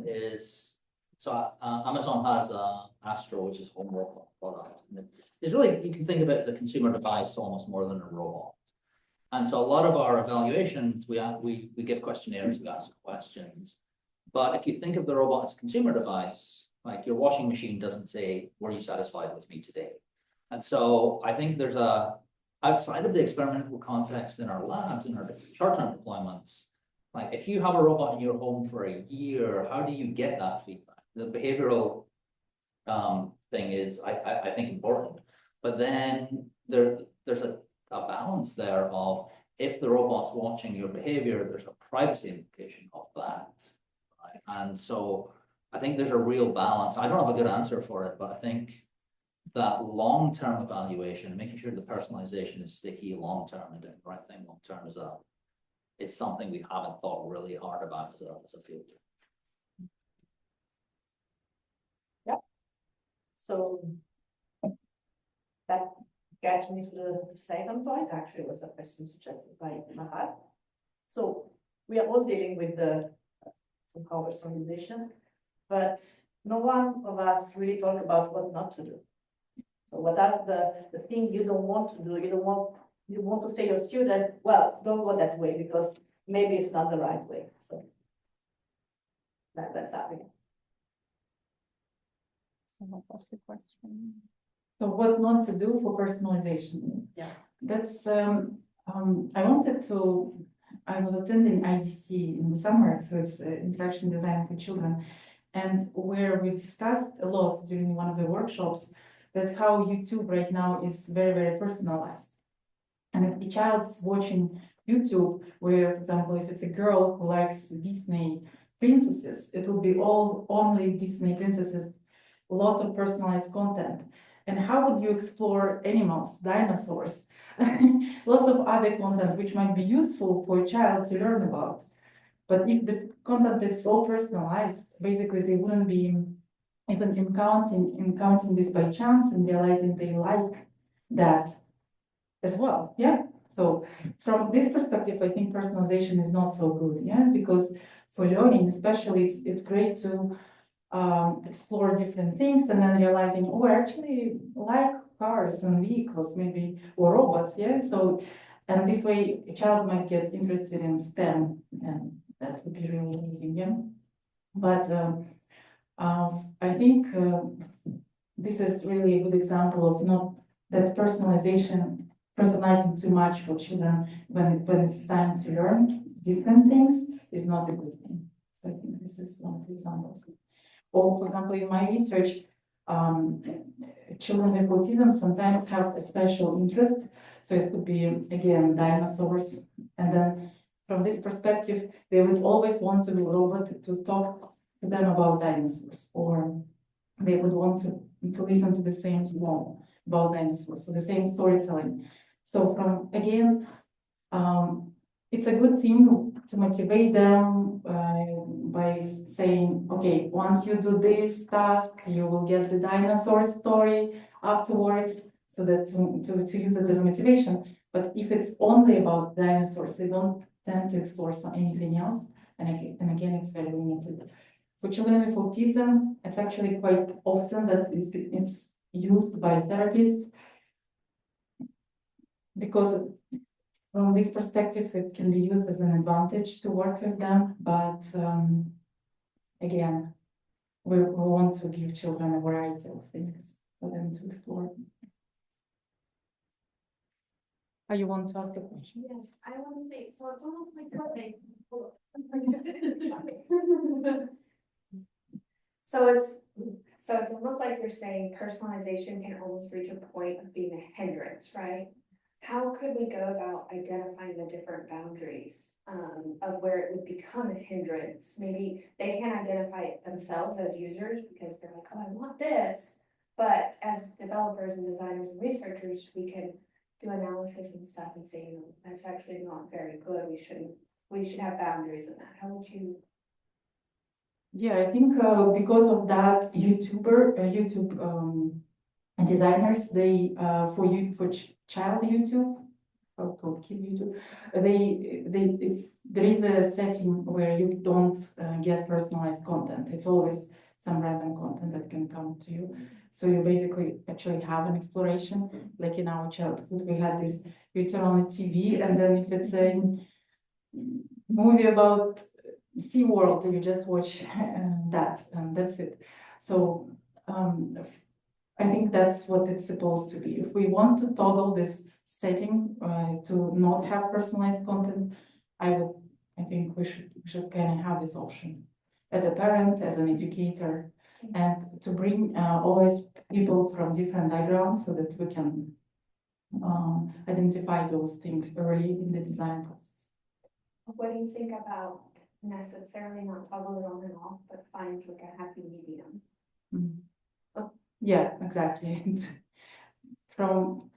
is, so Amazon has Astro, which is a home robot product. And it's really, you can think of it as a consumer device almost more than a robot. And so a lot of our evaluations, we give questionnaires, we ask questions. But if you think of the robot as a consumer device, like your washing machine doesn't say, were you satisfied with me today? And so I think there's outside of the experimental context in our labs, in our short-term deployments, like if you have a robot in your home for a year, how do you get that feedback? The behavioral thing is, I think, important. But then there's a balance there of if the robot's watching your behavior, there's a privacy implication of that. Right? And so I think there's a real balance. I don't have a good answer for it, but I think that long-term evaluation, making sure the personalization is sticky long-term and doing the right thing long-term is something we haven't thought really hard about as a field. Yeah. So that gets me to the second point. Actually, was a question suggested by Bahar. So we are all dealing with the somehow personalization, but no one of us really talk about what not to do. So what are the thing you don't want to do? You want to say to your student, well, don't go that way because maybe it's not the right way. So that's happening. What's the question? So what not to do for personalization? Yeah. That's I was attending IDC in the summer, so it's interaction design for children, and where we discussed a lot during one of the workshops that how YouTube right now is very, very personalized. And if a child is watching YouTube, where, for example, if it's a girl who likes Disney princesses, it will be all only Disney princesses, lots of personalized content. And how would you explore animals, dinosaurs, lots of other content which might be useful for a child to learn about? But if the content is so personalized, basically they wouldn't be even encountering this by chance and realizing they like that as well. Yeah. So from this perspective, I think personalization is not so good. Yeah, because for learning, especially, it's great to explore different things and then realizing, oh, I actually like cars and vehicles, maybe, or robots. Yeah. So, and this way, a child might get interested in STEM, and that would be really amazing. Yeah. But I think this is really a good example of not that personalizing too much for children when it's time to learn different things is not a good thing. So I think this is one of the examples. Or, for example, in my research, children with autism sometimes have a special interest. So it could be, again, dinosaurs. And then from this perspective, they would always want to be robot to talk to them about dinosaurs, or they would want to listen to the same song about dinosaurs, so the same storytelling. So from, again, it's a good thing to motivate them by saying, okay, once you do this task, you will get the dinosaur story afterwards, so that to use it as a motivation. But if it's only about dinosaurs, they don't tend to explore anything else. And again, it's very limited. For children with autism, it's actually quite often that it's used by therapists, because from this perspective, it can be used as an advantage to work with them. But again, we want to give children a variety of things for them to explore. You want to ask a question? Yes, I want to say, so it's almost like So it's almost like you're saying personalization can almost reach a point of being a hindrance, right? How could we go about identifying the different boundaries of where it would become a hindrance? Maybe they can't identify it themselves as users because they're like, oh, I want this. But as developers and designers and researchers, we can do analysis and stuff and say, you know, that's actually not very good. We should have boundaries in that. How would you? Yeah, I think because of that, YouTube designers, they for child YouTube, called kid YouTube, there is a setting where you don't get personalized content. It's always some random content that can come to you. So you basically actually have an exploration. Like in our childhood, we had this, you turn on the TV, and then if it's a movie about SeaWorld, you just watch that, and that's it. So I think that's what it's supposed to be. If we want to toggle this setting to not have personalized content, I think we should kind of have this option as a parent, as an educator, and to bring always people from different backgrounds so that we can identify those things early in the design process. What do you think about necessarily not toggle it on and off, but find like a happy medium? Yeah, exactly. From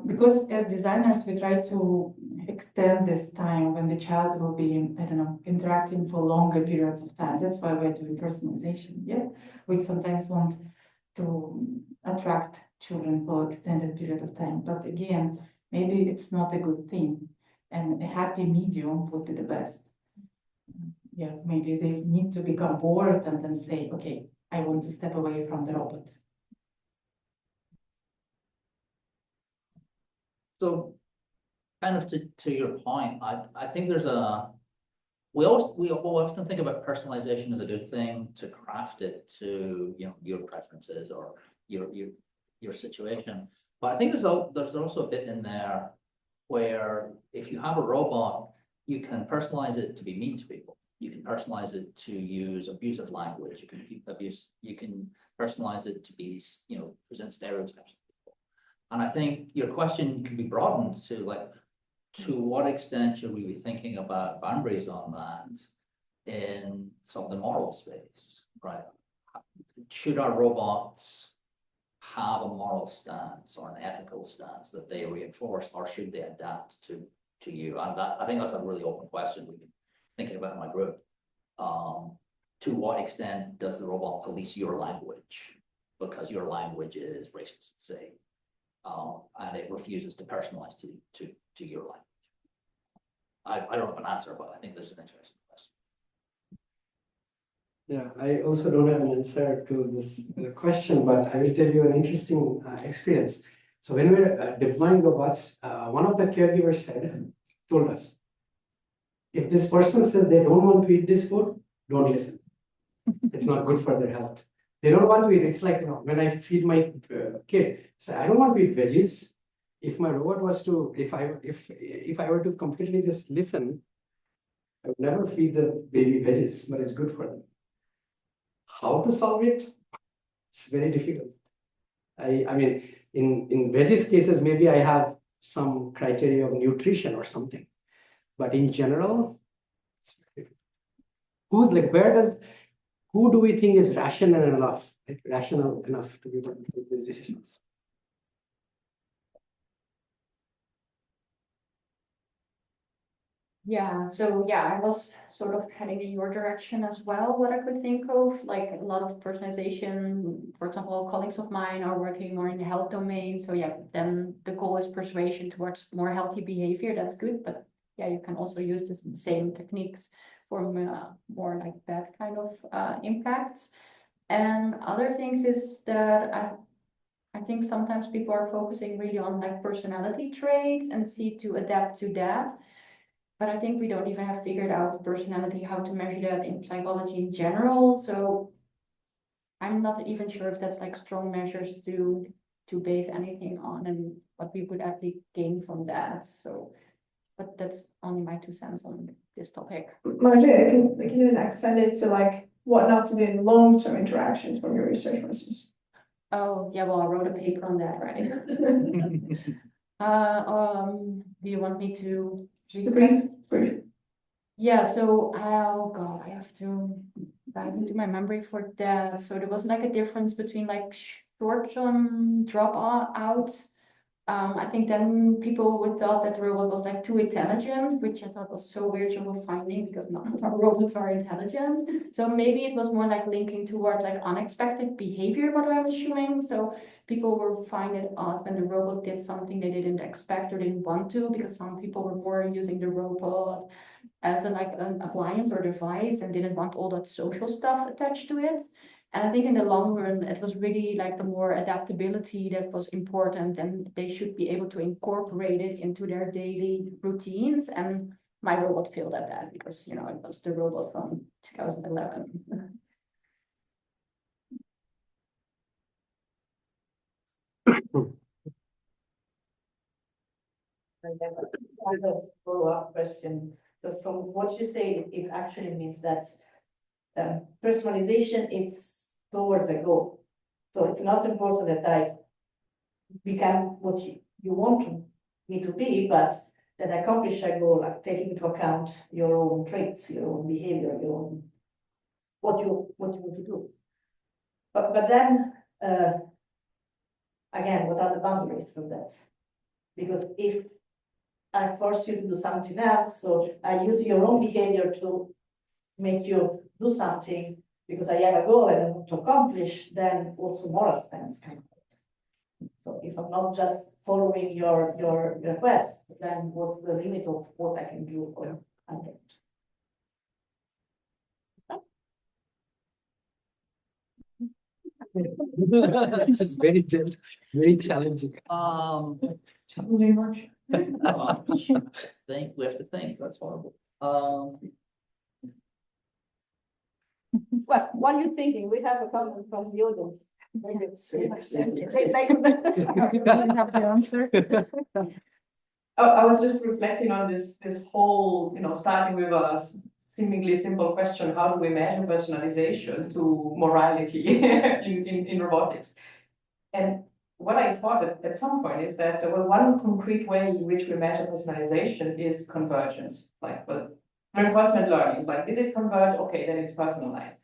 because as designers, we try to extend this time when the child will be, I don't know, interacting for longer periods of time. That's why we're doing personalization. Yeah, we sometimes want to attract children for extended period of time, but again, maybe it's not a good thing, and a happy medium would be the best. Yeah, maybe they need to become bored and then say, okay, I want to step away from the robot. So kind of to your point, I think there's we often think about personalization as a good thing, to craft it to, you know, your preferences or your situation. But I think there's also a bit in there where if you have a robot, you can personalize it to be mean to people. You can personalize it to use abusive language. You can personalize it to be, present stereotypes of people. And I think your question can be broadened to like, to what extent should we be thinking about boundaries on that in some of the moral space, right? Should our robots have a moral stance or an ethical stance that they reinforce, or should they adapt to you? And that, I think that's a really open question we've been thinking about in my group. To what extent does the robot police your language because your language is racist, say, and it refuses to personalize to your language? I don't have an answer, but I think there's an interesting question. Yeah, I also don't have an answer to this question, but I will tell you an interesting experience. So when we were deploying robots, one of the caregivers told us, if this person says they don't want to eat this food, don't listen. It's not good for their health. They don't want to eat. It's like, when I feed my kid, say, I don't want to eat veggies. If my robot was to, if I were to completely just listen, I would never feed the baby veggies, but it's good for them. How to solve it? It's very difficult. I mean, in veggies cases, maybe I have some criteria of nutrition or something. But in general, it's very difficult. Who do we think is rational enough to be able to make these decisions? Yeah, so I was sort of heading in your direction as well. What I could think of, like a lot of personalization, for example, colleagues of mine are working more in the health domain. So yeah, then the goal is persuasion towards more healthy behavior. That's good, but yeah, you can also use the same techniques for more like that kind of impacts. And other things is that I think sometimes people are focusing really on like personality traits and see to adapt to that. But I think we don't even have figured out personality, how to measure that in psychology in general. So I'm not even sure if that's like strong measures to base anything on and what we would actually gain from that. So, but that's only my 2 cents on this topic. Maartje, I can even extend it to like what not to do in long-term interactions from your research, for instance. Oh, yeah, well, I wrote a paper on that, right? Do you want me to? Just a brief. Yeah, so oh god, I have to dive into my memory for that. So there was like a difference between like short-term dropout. I think then people would thought that the robot was like too intelligent, which I thought was so weird of a finding because none of our robots are intelligent. So maybe it was more like linking toward like unexpected behavior, what I'm assuming. So people will find it odd when the robot did something they didn't expect or didn't want to, because some people were more using the robot as an appliance or device and didn't want all that social stuff attached to it. And I think in the long run, it was really like the more adaptability that was important, and they should be able to incorporate it into their daily routines. And my robot failed at that because, it was the robot from 2011. And then I have a follow-up question, because from what you say, it actually means that personalization is towards a goal. So it's not important that I become what you want me to be, but that I accomplish a goal, like taking into account your own traits, your own behavior, your own what you want to do. But then again, what are the boundaries for that? Because if I force you to do something else, so I use your own behavior to make you do something because I have a goal and I want to accomplish, then also moral stance can come. So if I'm not just following your request, then what's the limit of what I can do or I don't? This is very challenging. Challenging much? Think we have to think. That's horrible. Well, while you're thinking, we have a comment from the audience. Have the answer. I was just reflecting on this whole, starting with a seemingly simple question: how do we measure personalization to morality in robotics? And what I thought at some point is that one concrete way in which we measure personalization is convergence. Like, well, reinforcement learning, like, did it converge? Okay, then it's personalized.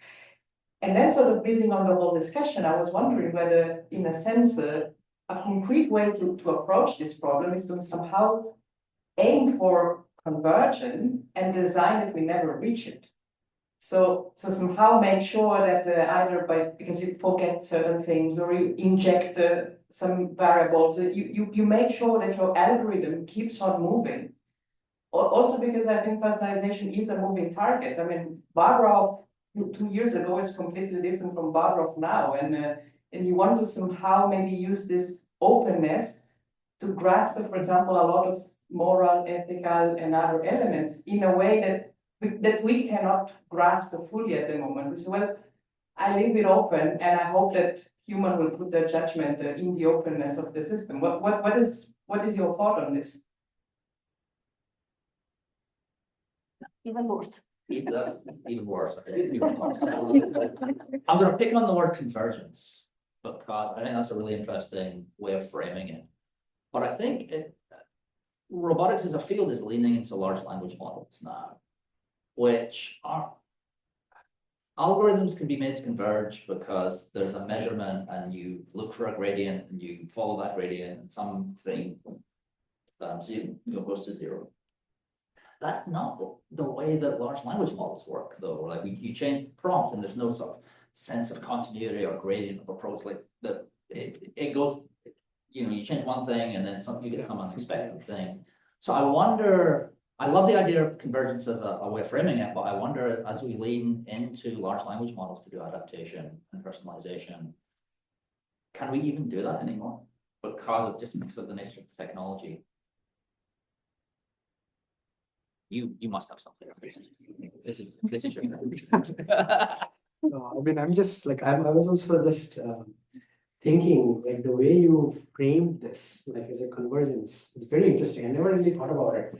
And then sort of building on the whole discussion, I was wondering whether, in a sense, a concrete way to approach this problem is to somehow aim for convergence and design that we never reach it. So somehow make sure that either because you forget certain things or you inject some variables, you make sure that your algorithm keeps on moving. Also because I think personalization is a moving target. I mean, Barbara of 2 years ago is completely different from Barbara of now, and you want to somehow maybe use this openness to grasp, for example, a lot of moral, ethical, and other elements in a way that we cannot grasp fully at the moment. We say, well, I leave it open, and I hope that human will put their judgment in the openness of the system. What is your thought on this? Even worse. That's even worse. I'm going to pick on the word convergence because I think that's a really interesting way of framing it. But I think robotics as a field is leaning into large language models now, which are algorithms can be made to converge because there's a measurement and you look for a gradient and you follow that gradient and something goes to zero. That's not the way that large language models work, though. Like you change the prompt and there's no sort of sense of continuity or gradient of approach. Like it goes, you change one thing and then you get some unexpected thing. So I wonder, I love the idea of convergence as a way of framing it, but I wonder as we lean into large language models to do adaptation and personalization, can we even do that anymore? Because of the nature of the technology. You must have something. This is your No, I mean, I'm just like, I was also just thinking, like, the way you framed this, like, as a convergence, is very interesting. I never really thought about it.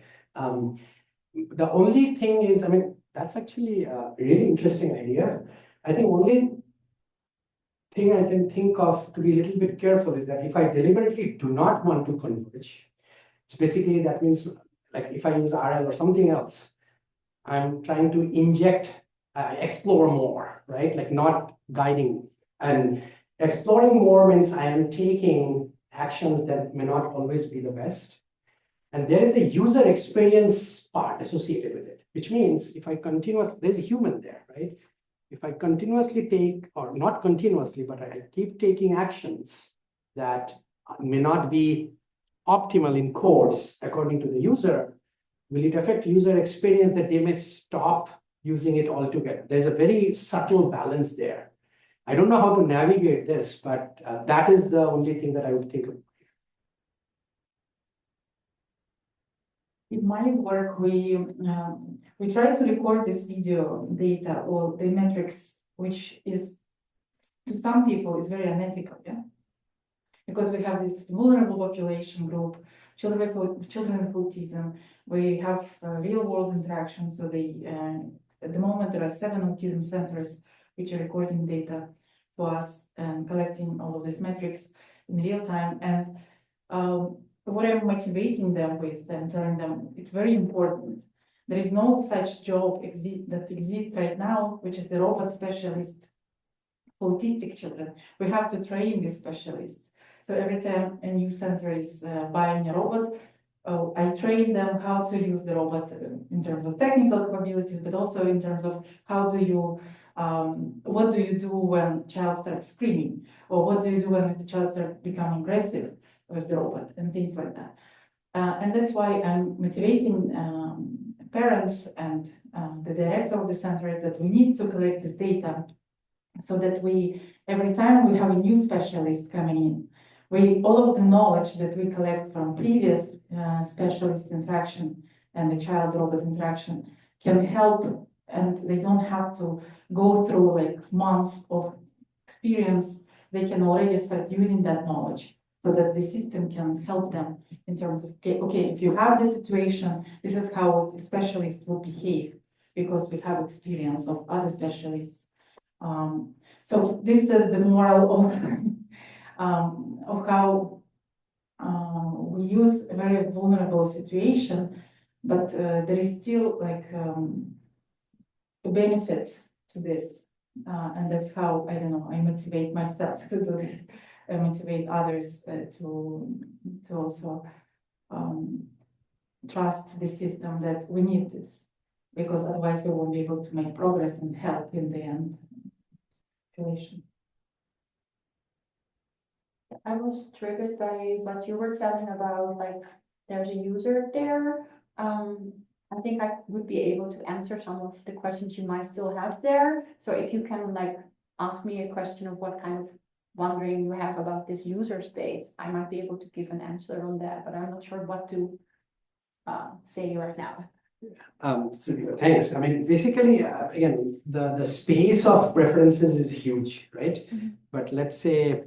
The only thing is, I mean, that's actually a really interesting idea. I think only thing I can think of to be a little bit careful is that if I deliberately do not want to converge, it's basically that means, like, if I use RL or something else, I'm trying to inject, explore more, right? Like, not guiding. And exploring more means I am taking actions that may not always be the best. And there is a user experience part associated with it, which means if I there's a human there, right? If I continuously take, or not continuously, but I keep taking actions that may not be optimal in course according to the user, will it affect user experience that they may stop using it altogether? There's a very subtle balance there. I don't know how to navigate this, but that is the only thing that I would think of. In my work, we try to record this video data or the metrics, which is to some people is very unethical, yeah, because we have this vulnerable population group, children with autism. We have real world interaction. So at the moment there are 7 autism centers which are recording data for us and collecting all of these metrics in real time. And what I'm motivating them with and telling them it's very important. There is no such job that exists right now, which is the robot specialist for autistic children. We have to train these specialists. So every time a new center is buying a robot, I train them how to use the robot in terms of technical capabilities, but also in terms of how do you, what do you do when child starts screaming, or what do you do when the child starts becoming aggressive with the robot and things like that. And that's why I'm motivating parents and the director of the center that we need to collect this data so that every time we have a new specialist coming in, all of the knowledge that we collect from previous specialist interaction and the child-robot interaction can help, and they don't have to go through like months of experience. They can already start using that knowledge so that the system can help them in terms of, okay, if you have this situation, this is how a specialist will behave, because we have experience of other specialists. So this is the moral of how we use a very vulnerable situation, but there is still like a benefit to this. And that's how, I don't know, I motivate myself to do this. I motivate others to also trust the system, that we need this, because otherwise we won't be able to make progress and help in the end. I was triggered by what you were telling about, like, there's a user there. I think I would be able to answer some of the questions you might still have there. So if you can like ask me a question of what kind of wondering you have about this user space, I might be able to give an answer on that, but I'm not sure what to say right now. Silvia, thanks. I mean, basically, again, the space of preferences is huge, right? But let's say,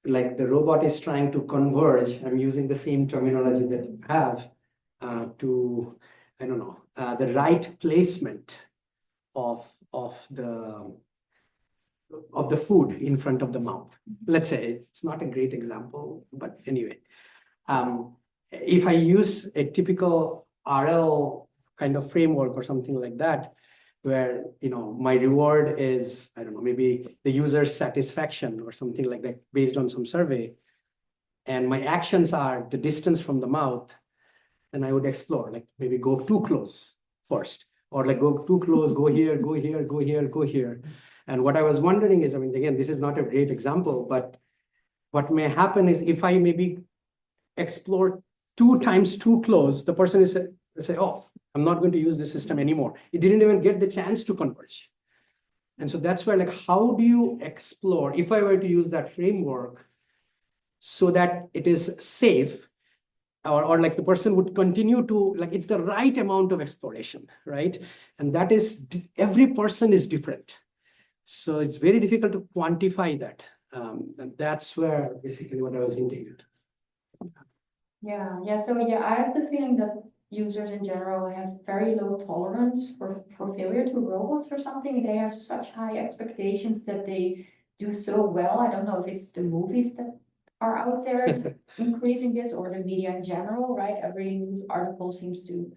like the robot is trying to converge, I'm using the same terminology that you have, to, I don't know, the right placement of the food in front of the mouth. Let's say it's not a great example, but anyway, if I use a typical RL kind of framework or something like that, where, you know, my reward is, I don't know, maybe the user's satisfaction or something like that based on some survey, and my actions are the distance from the mouth, then I would explore, like maybe go too close first, or like go too close, go here, go here, go here, go here. And what I was wondering is, I mean, again, this is not a great example, but what may happen is if I maybe explore 2 times too close, the person is say, oh, I'm not going to use this system anymore. It didn't even get the chance to converge. And so that's why, like, how do you explore, if I were to use that framework so that it is safe, or like the person would continue to, like, it's the right amount of exploration, right? And that is, every person is different. So it's very difficult to quantify that. And that's where basically what I was hinting at. Yeah. So yeah, I have the feeling that users in general have very low tolerance for failure to robots or something. They have such high expectations that they do so well. I don't know if it's the movies that are out there increasing this, or the media in general, right? Every news article seems to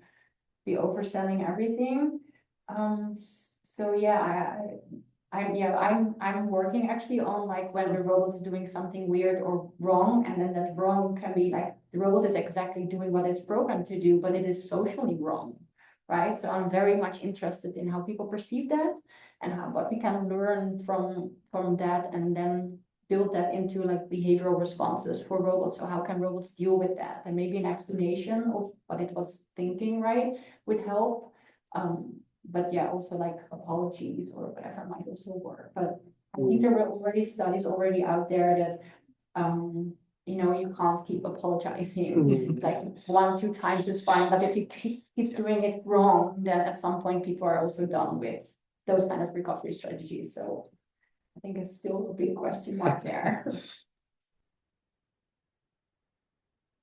be overselling everything. So yeah, I'm working actually on, like, when the robot is doing something weird or wrong, and then that wrong can be like the robot is exactly doing what it's programmed to do, but it is socially wrong, right? So I'm very much interested in how people perceive that, and what we can learn from that, and then build that into like behavioral responses for robots. So how can robots deal with that? And maybe an explanation of what it was thinking, right, would help. But yeah, also like apologies or whatever might also work. But I think there were already studies already out there that, you know, you can't keep apologizing. Like 1-2 times is fine, but if you keeps doing it wrong, then at some point people are also done with those kind of recovery strategies. So I think it's still a big question mark there.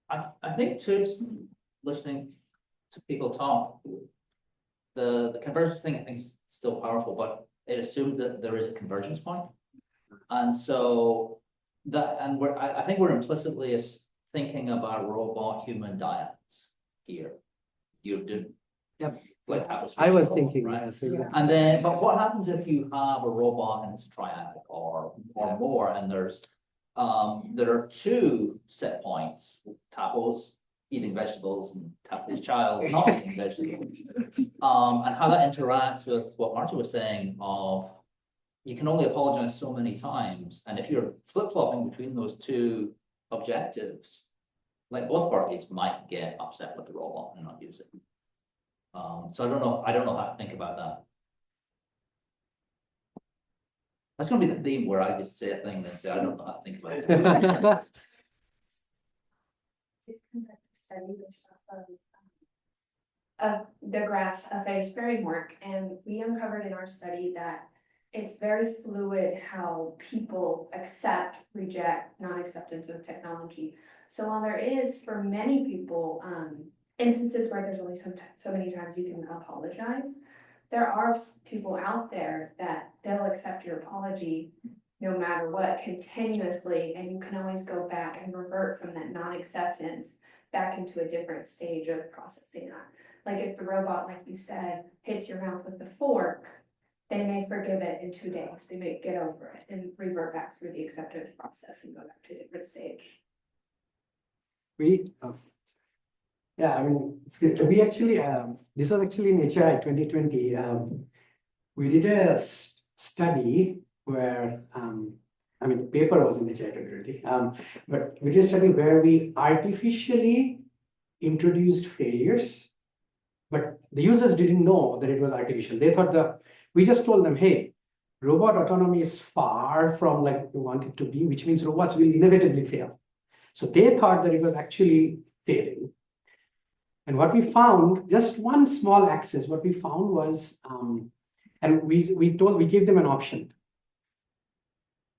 I think too, just listening to people talk, the convergence thing I think is still powerful, but it assumes that there is a convergence point. And so I think we're implicitly thinking about robot human dyads here. You did. Yep. Like that was I was cool, thinking, right? yes. And then, but what happens if you have a robot and it's triadic or more, and there are 2 set points, Tapo's eating vegetables and Tapo's child not eating vegetables, and how that interacts with what Maartje was saying of you can only apologize so many times, and if you're flip-flopping between those 2 objectives, like both parties might get upset with the robot and not use it. So I don't know how to think about that. That's gonna be the theme where I just say a thing and say I don't know how to think about it. Study based off of the graphs of face framework, and we uncovered in our study that it's very fluid how people accept, reject, non-acceptance of technology. So while there is, for many people, instances where there's only so many times you can apologize, there are people out there that they'll accept your apology no matter what, continuously, and you can always go back and revert from that non-acceptance back into a different stage of processing that. Like if the robot, like you said, hits your mouth with the fork, they may forgive it in 2 days. They may get over it and revert back through the acceptance process and go back to a different stage. Yeah, I mean, it's good. We actually, this was actually in HRI 2020. We did a study where, I mean, the paper was in HRI 2020, but we did a study where we artificially introduced failures, but the users didn't know that it was artificial. They thought we just told them, hey, robot autonomy is far from like we want it to be, which means robots will inevitably fail. So they thought that it was actually failing. And what we found, just one small axis, what we found was, and we gave them an option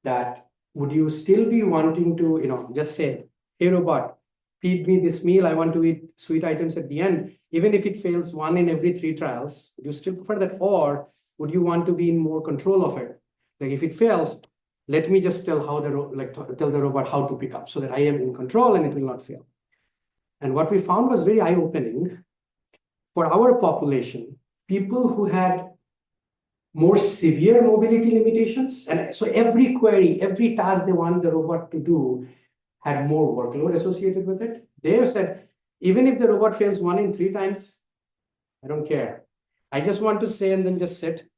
that would you still be wanting to, just say, hey robot, feed me this meal, I want to eat sweet items at the end, even if it fails 1 in every 3 trials, would you still prefer that? Or would you want to be in more control of it? Like if it fails, let me just tell tell the robot how to pick up so that I am in control and it will not fail. And what we found was very eye-opening. For our population, people who had more severe mobility limitations, and so every query, every task they want the robot to do had more workload associated with it. They said, even if the robot fails 1 in 3 times, I don't care. I just want to say and then just sit,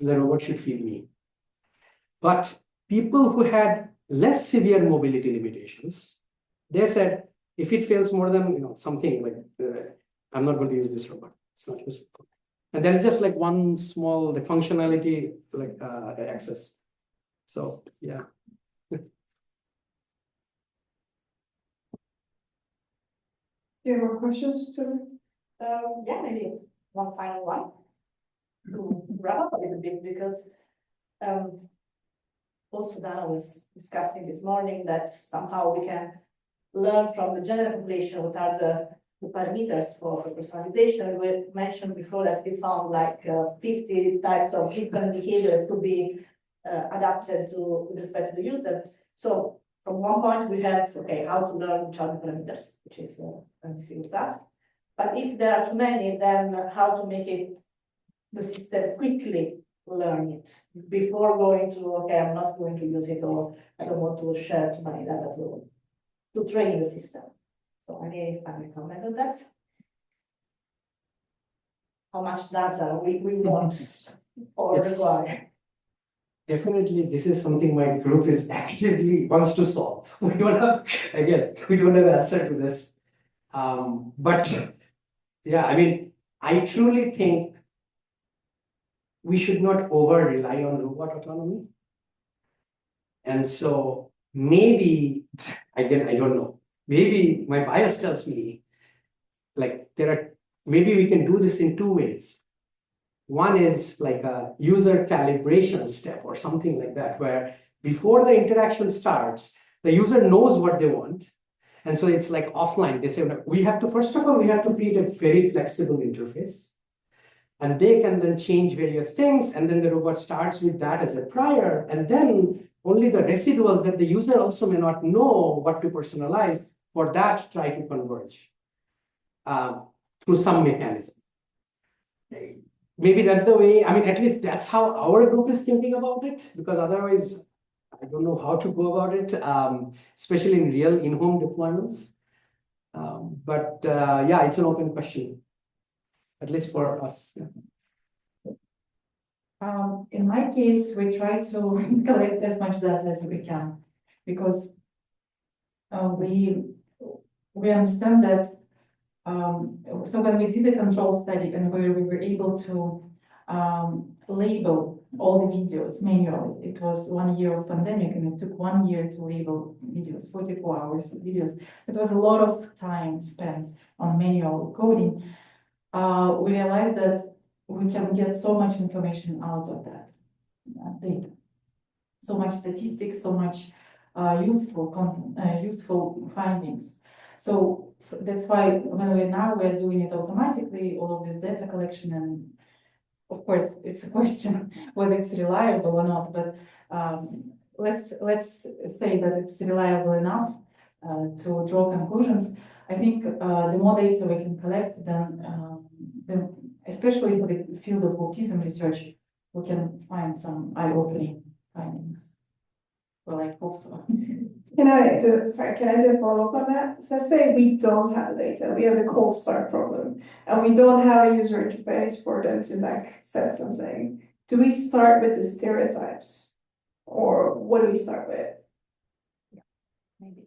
and the robot should feed me. But people who had less severe mobility limitations, they said, if it fails more than something like, I'm not going to use this robot. It's not useful. And there's just like one small functionality access. So yeah. Do you have more questions, Silvia? Yeah, maybe one final one to wrap up a little bit, because also Dana was discussing this morning that somehow we can learn from the general population what are the parameters for personalization. We mentioned before that we found like 50 types of different behavior that could be adapted with respect to the user. So from one point we have, okay, how to learn which are the parameters, which is a difficult task. But if there are too many, then how to make it, the system quickly learn it before going to, okay, I'm not going to use it, or I don't want to share too many data to train the system. So any final comment on that? How much data we want or require? Definitely, this is something my group is actively wants to solve. We don't have an answer to this. But yeah, I mean, I truly think we should not over rely on robot autonomy. And so maybe, again, I don't know. Maybe my bias tells me, like, maybe we can do this in 2 ways. One is like a user calibration step or something like that, where before the interaction starts, the user knows what they want. And so it's like offline. They say, first of all, we have to create a very flexible interface. And they can then change various things. And then the robot starts with that as a prior. And then only the residuals that the user also may not know what to personalize, for that try to converge through some mechanism. Maybe that's the way, I mean, at least that's how our group is thinking about it, because otherwise, I don't know how to go about it, especially in real in-home deployments. But yeah, it's an open question, at least for us. Yeah. In my case, we try to collect as much data as we can, because we understand that. So when we did the control study and where we were able to label all the videos manually, it was 1 year of pandemic and it took 1 year to label videos, 44 hours of videos. So it was a lot of time spent on manual coding. We realized that we can get so much information out of that. data. So much statistics, so much useful content, useful findings. So that's why when we're doing it automatically, all of this data collection, and of course it's a question whether it's reliable or not, but let's say that it's reliable enough to draw conclusions. I think the more data we can collect, then especially for the field of autism research, we can find some eye-opening findings. Well, I hope so. Can I do a follow-up on that? So let's say we don't have the data, we have the cold start problem, and we don't have a user interface for them to like set something. Do we start with the stereotypes, or what do we start with? Maybe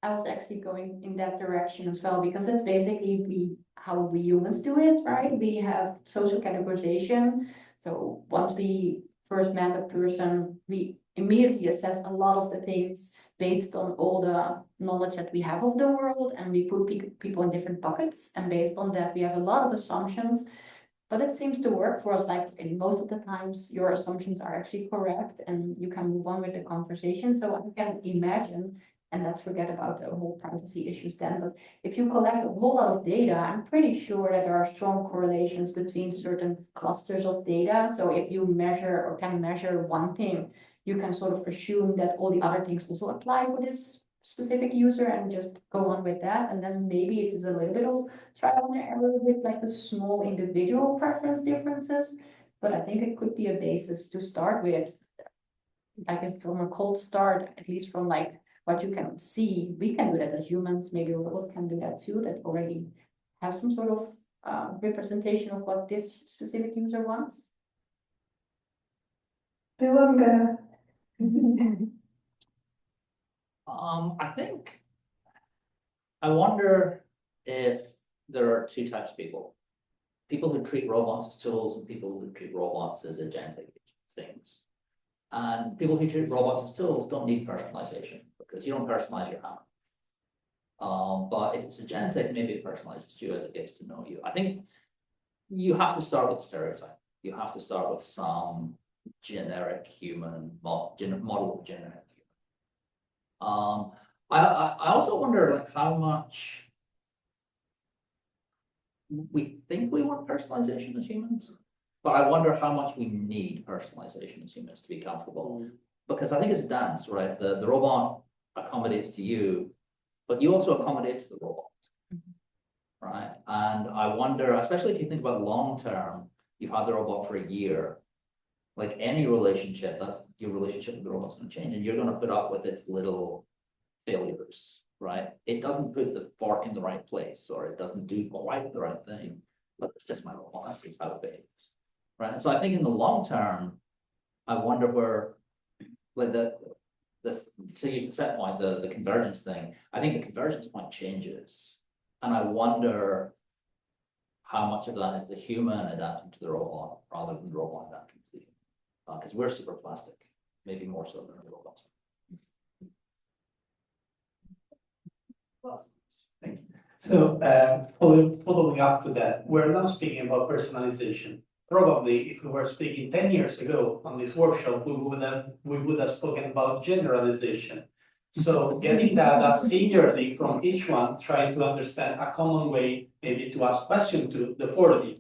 I was actually going in that direction as well, because that's basically how we humans do it, right? We have social categorization. So once we first met a person, we immediately assess a lot of the things based on all the knowledge that we have of the world, and we put people in different buckets, and based on that we have a lot of assumptions. But it seems to work for us, like in most of the times your assumptions are actually correct and you can move on with the conversation. So I can imagine, and let's forget about the whole privacy issues then, but if you collect a whole lot of data, I'm pretty sure that there are strong correlations between certain clusters of data. So if you measure or can measure one thing, you can sort of assume that all the other things also apply for this specific user and just go on with that. And then maybe it is a little bit of trial and error with like the small individual preference differences. But I think it could be a basis to start with. Like if from a cold start, at least from like what you can see, we can do that as humans, maybe a robot can do that too, that already have some sort of representation of what this specific user wants. Bill, I'm gonna I wonder if there are two types of people. People who treat robots as tools and people who treat robots as agentic things. And people who treat robots as tools don't need personalization because you don't personalize your hand. But if it's agentic, maybe it personalizes you as it gets to know you. I think you have to start with a stereotype. You have to start with some generic human model of generic human. I also wonder like how much we think we want personalization as humans, but I wonder how much we need personalization as humans to be comfortable. Because I think it's a dance, right? The robot accommodates to you, but you also accommodate to the robot, right? And I wonder, especially if you think about long term, you've had the robot for a year, like any relationship, that's your relationship with the robot's going to change, and you're going to put up with its little failures, right? It doesn't put the fork in the right place, or it doesn't do quite the right thing, but it's just my robot, that's just how it behaves, right? And so I think in the long term, I wonder where, like to use the set point, the convergence thing, I think the convergence point changes, and I wonder how much of that is the human adapting to the robot rather than the robot adapting to the human, because we're super plastic, maybe more so than the robots. Thank you. So following up to that, we're now speaking about personalization. Probably if we were speaking 10 years ago on this workshop, we would have spoken about generalization. So getting data singularly from each one, trying to understand a common way, maybe to ask questions to the four of you.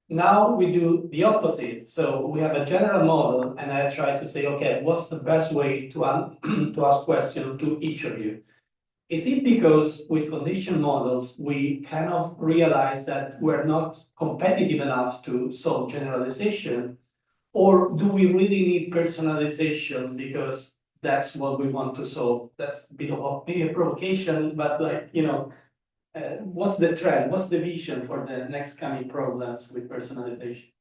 Now we do the opposite. So we have a general model, and I try to say, okay, what's the best way to ask questions to each of you? Is it because with condition models, we kind of realize that we're not competitive enough to solve generalization? Or do we really need personalization because that's what we want to solve? That's a bit of maybe a provocation, but like, you know, what's the trend? What's the vision for the next coming problems with personalization?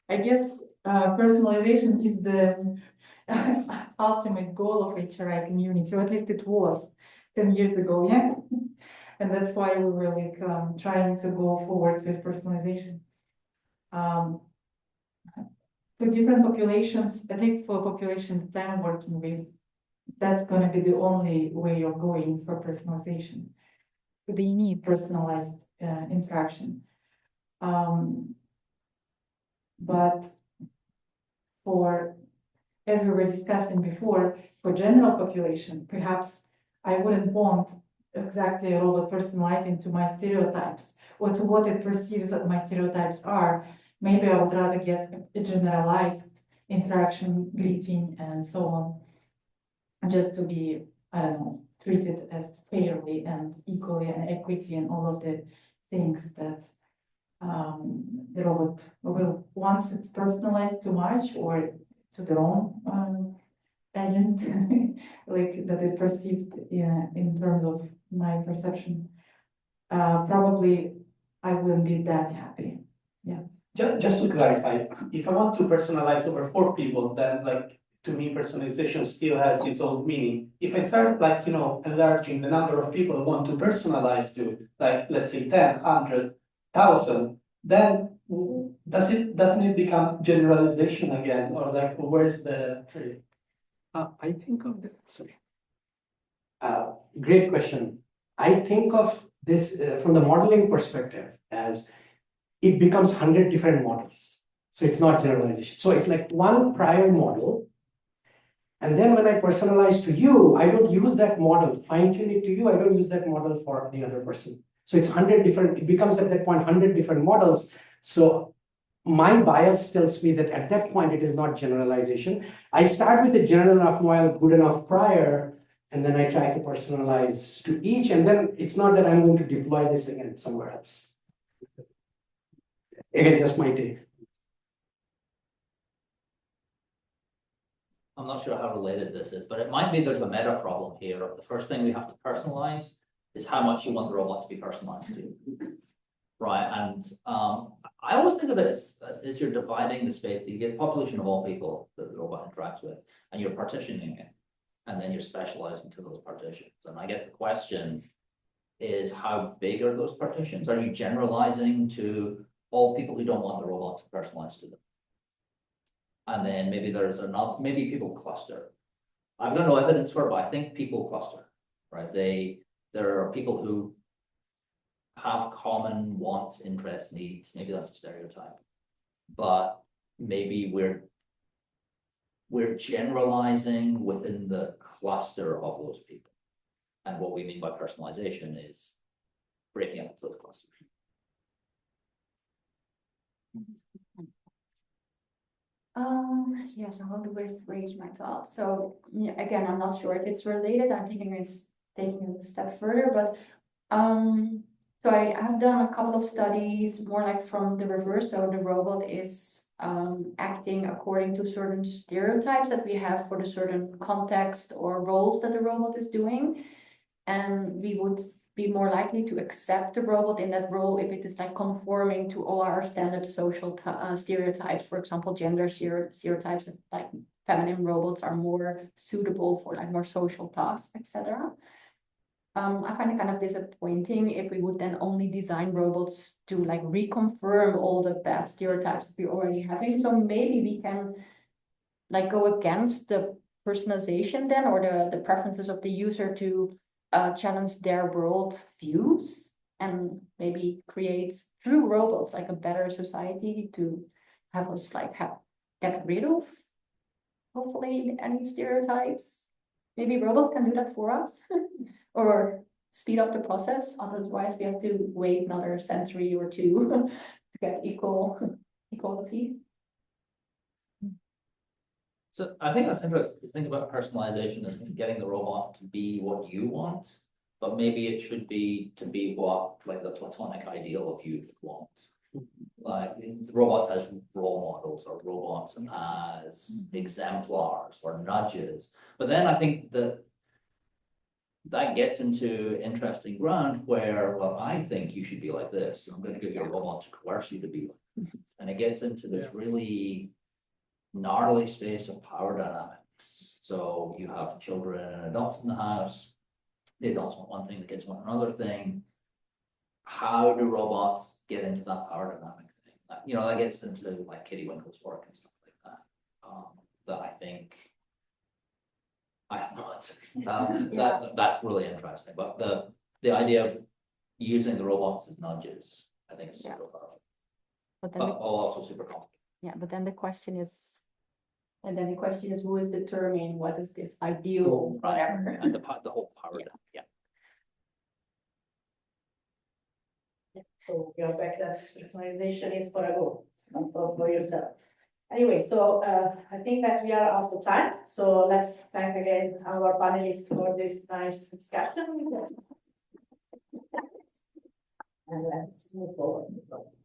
I guess personalization is the ultimate goal of HRI community, or at least it was 10 years ago, yeah? And that's why we were like trying to go forward with personalization. For different populations, at least for populations that I'm working with, that's going to be the only way of going for personalization. They need personalized interaction. But for, as we were discussing before, for general population, perhaps I wouldn't want exactly a robot personalizing to my stereotypes or to what it perceives that my stereotypes are. Maybe I would rather get a generalized interaction, greeting, and so on, just to be, I don't know, treated as fairly and equally and equity and all of the things that the robot will, once it's personalized too much or to the wrong agent, like that it perceived in terms of my perception, probably I wouldn't be that happy. Yeah. Just to clarify, if I want to personalize over 4 people, then like to me, personalization still has its own meaning. If I start like, enlarging the number of people I want to personalize to, like, let's say 10, 100, 1,000, then doesn't it become generalization again? Or like, where's the... I think of this, sorry. Great question. I think of this from the modeling perspective as it becomes 100 different models. So it's not generalization. So it's like one prior model. And then when I personalize to you, I don't use that model, fine tune it to you. I don't use that model for the other person. So it's 100 different, it becomes at that point 100 different models. So my bias tells me that at that point, it is not generalization. I start with a general enough model, good enough prior, and then I try to personalize to each. And then it's not that I'm going to deploy this again somewhere else. Again, just my take. I'm not sure how related this is, but it might be there's a meta problem here of the first thing we have to personalize is how much you want the robot to be personalized to. Right, and I always think of it as you're dividing the space, you get a population of all people that the robot interacts with, and you're partitioning it, and then you're specializing to those partitions. And I guess the question is, how big are those partitions? Are you generalizing to all people who don't want the robot to personalize to them? And then maybe there's enough, maybe people cluster. I've got no evidence for it, but I think people cluster, right? There are people who have common wants, interests, needs. Maybe that's a stereotype, but maybe we're generalizing within the cluster of those people. And what we mean by personalization is breaking up those clusters. Yes, I'm going to rephrase my thoughts. So yeah, again, I'm not sure if it's related. I'm thinking it's taking it a step further, but so I have done a couple of studies more like from the reverse. So the robot is acting according to certain stereotypes that we have for the certain context or roles that the robot is doing. And we would be more likely to accept the robot in that role if it is like conforming to all our standard social stereotypes. For example, gender stereotypes, that like feminine robots are more suitable for like more social tasks, etc. I find it kind of disappointing if we would then only design robots to like reconfirm all the bad stereotypes that we're already having. So maybe we can like go against the personalization then, or the preferences of the user to challenge their world views and maybe create through robots like a better society to have us like get rid of hopefully any stereotypes. Maybe robots can do that for us or speed up the process. Otherwise, we have to wait another century or two to get equality. So I think that's interesting to think about personalization as getting the robot to be what you want, but maybe it should be to be what like the platonic ideal of you want. Like robots as role models or robots as exemplars or nudges. But then I think that gets into interesting ground where, well, I think you should be like this. I'm going to give you a robot to coerce you to be like this. And it gets into this really gnarly space of power dynamics. So you have children and adults in the house. The adults want one thing, the kids want another thing. How do robots get into that power dynamic thing? That gets into like Kitty Winkle's work and stuff like that. That I think I have no answers. That's really interesting. But the idea of using the robots as nudges, I think is Yeah. super powerful. But then, But also super complicated. yeah, but then the question is, who is determining what is this ideal, whatever? And the whole power. Yeah. So we are back that personalization is for a goal, it's not for yourself. Anyway, so I think that we are out of time. So let's thank again our panelists for this nice discussion. And let's move forward.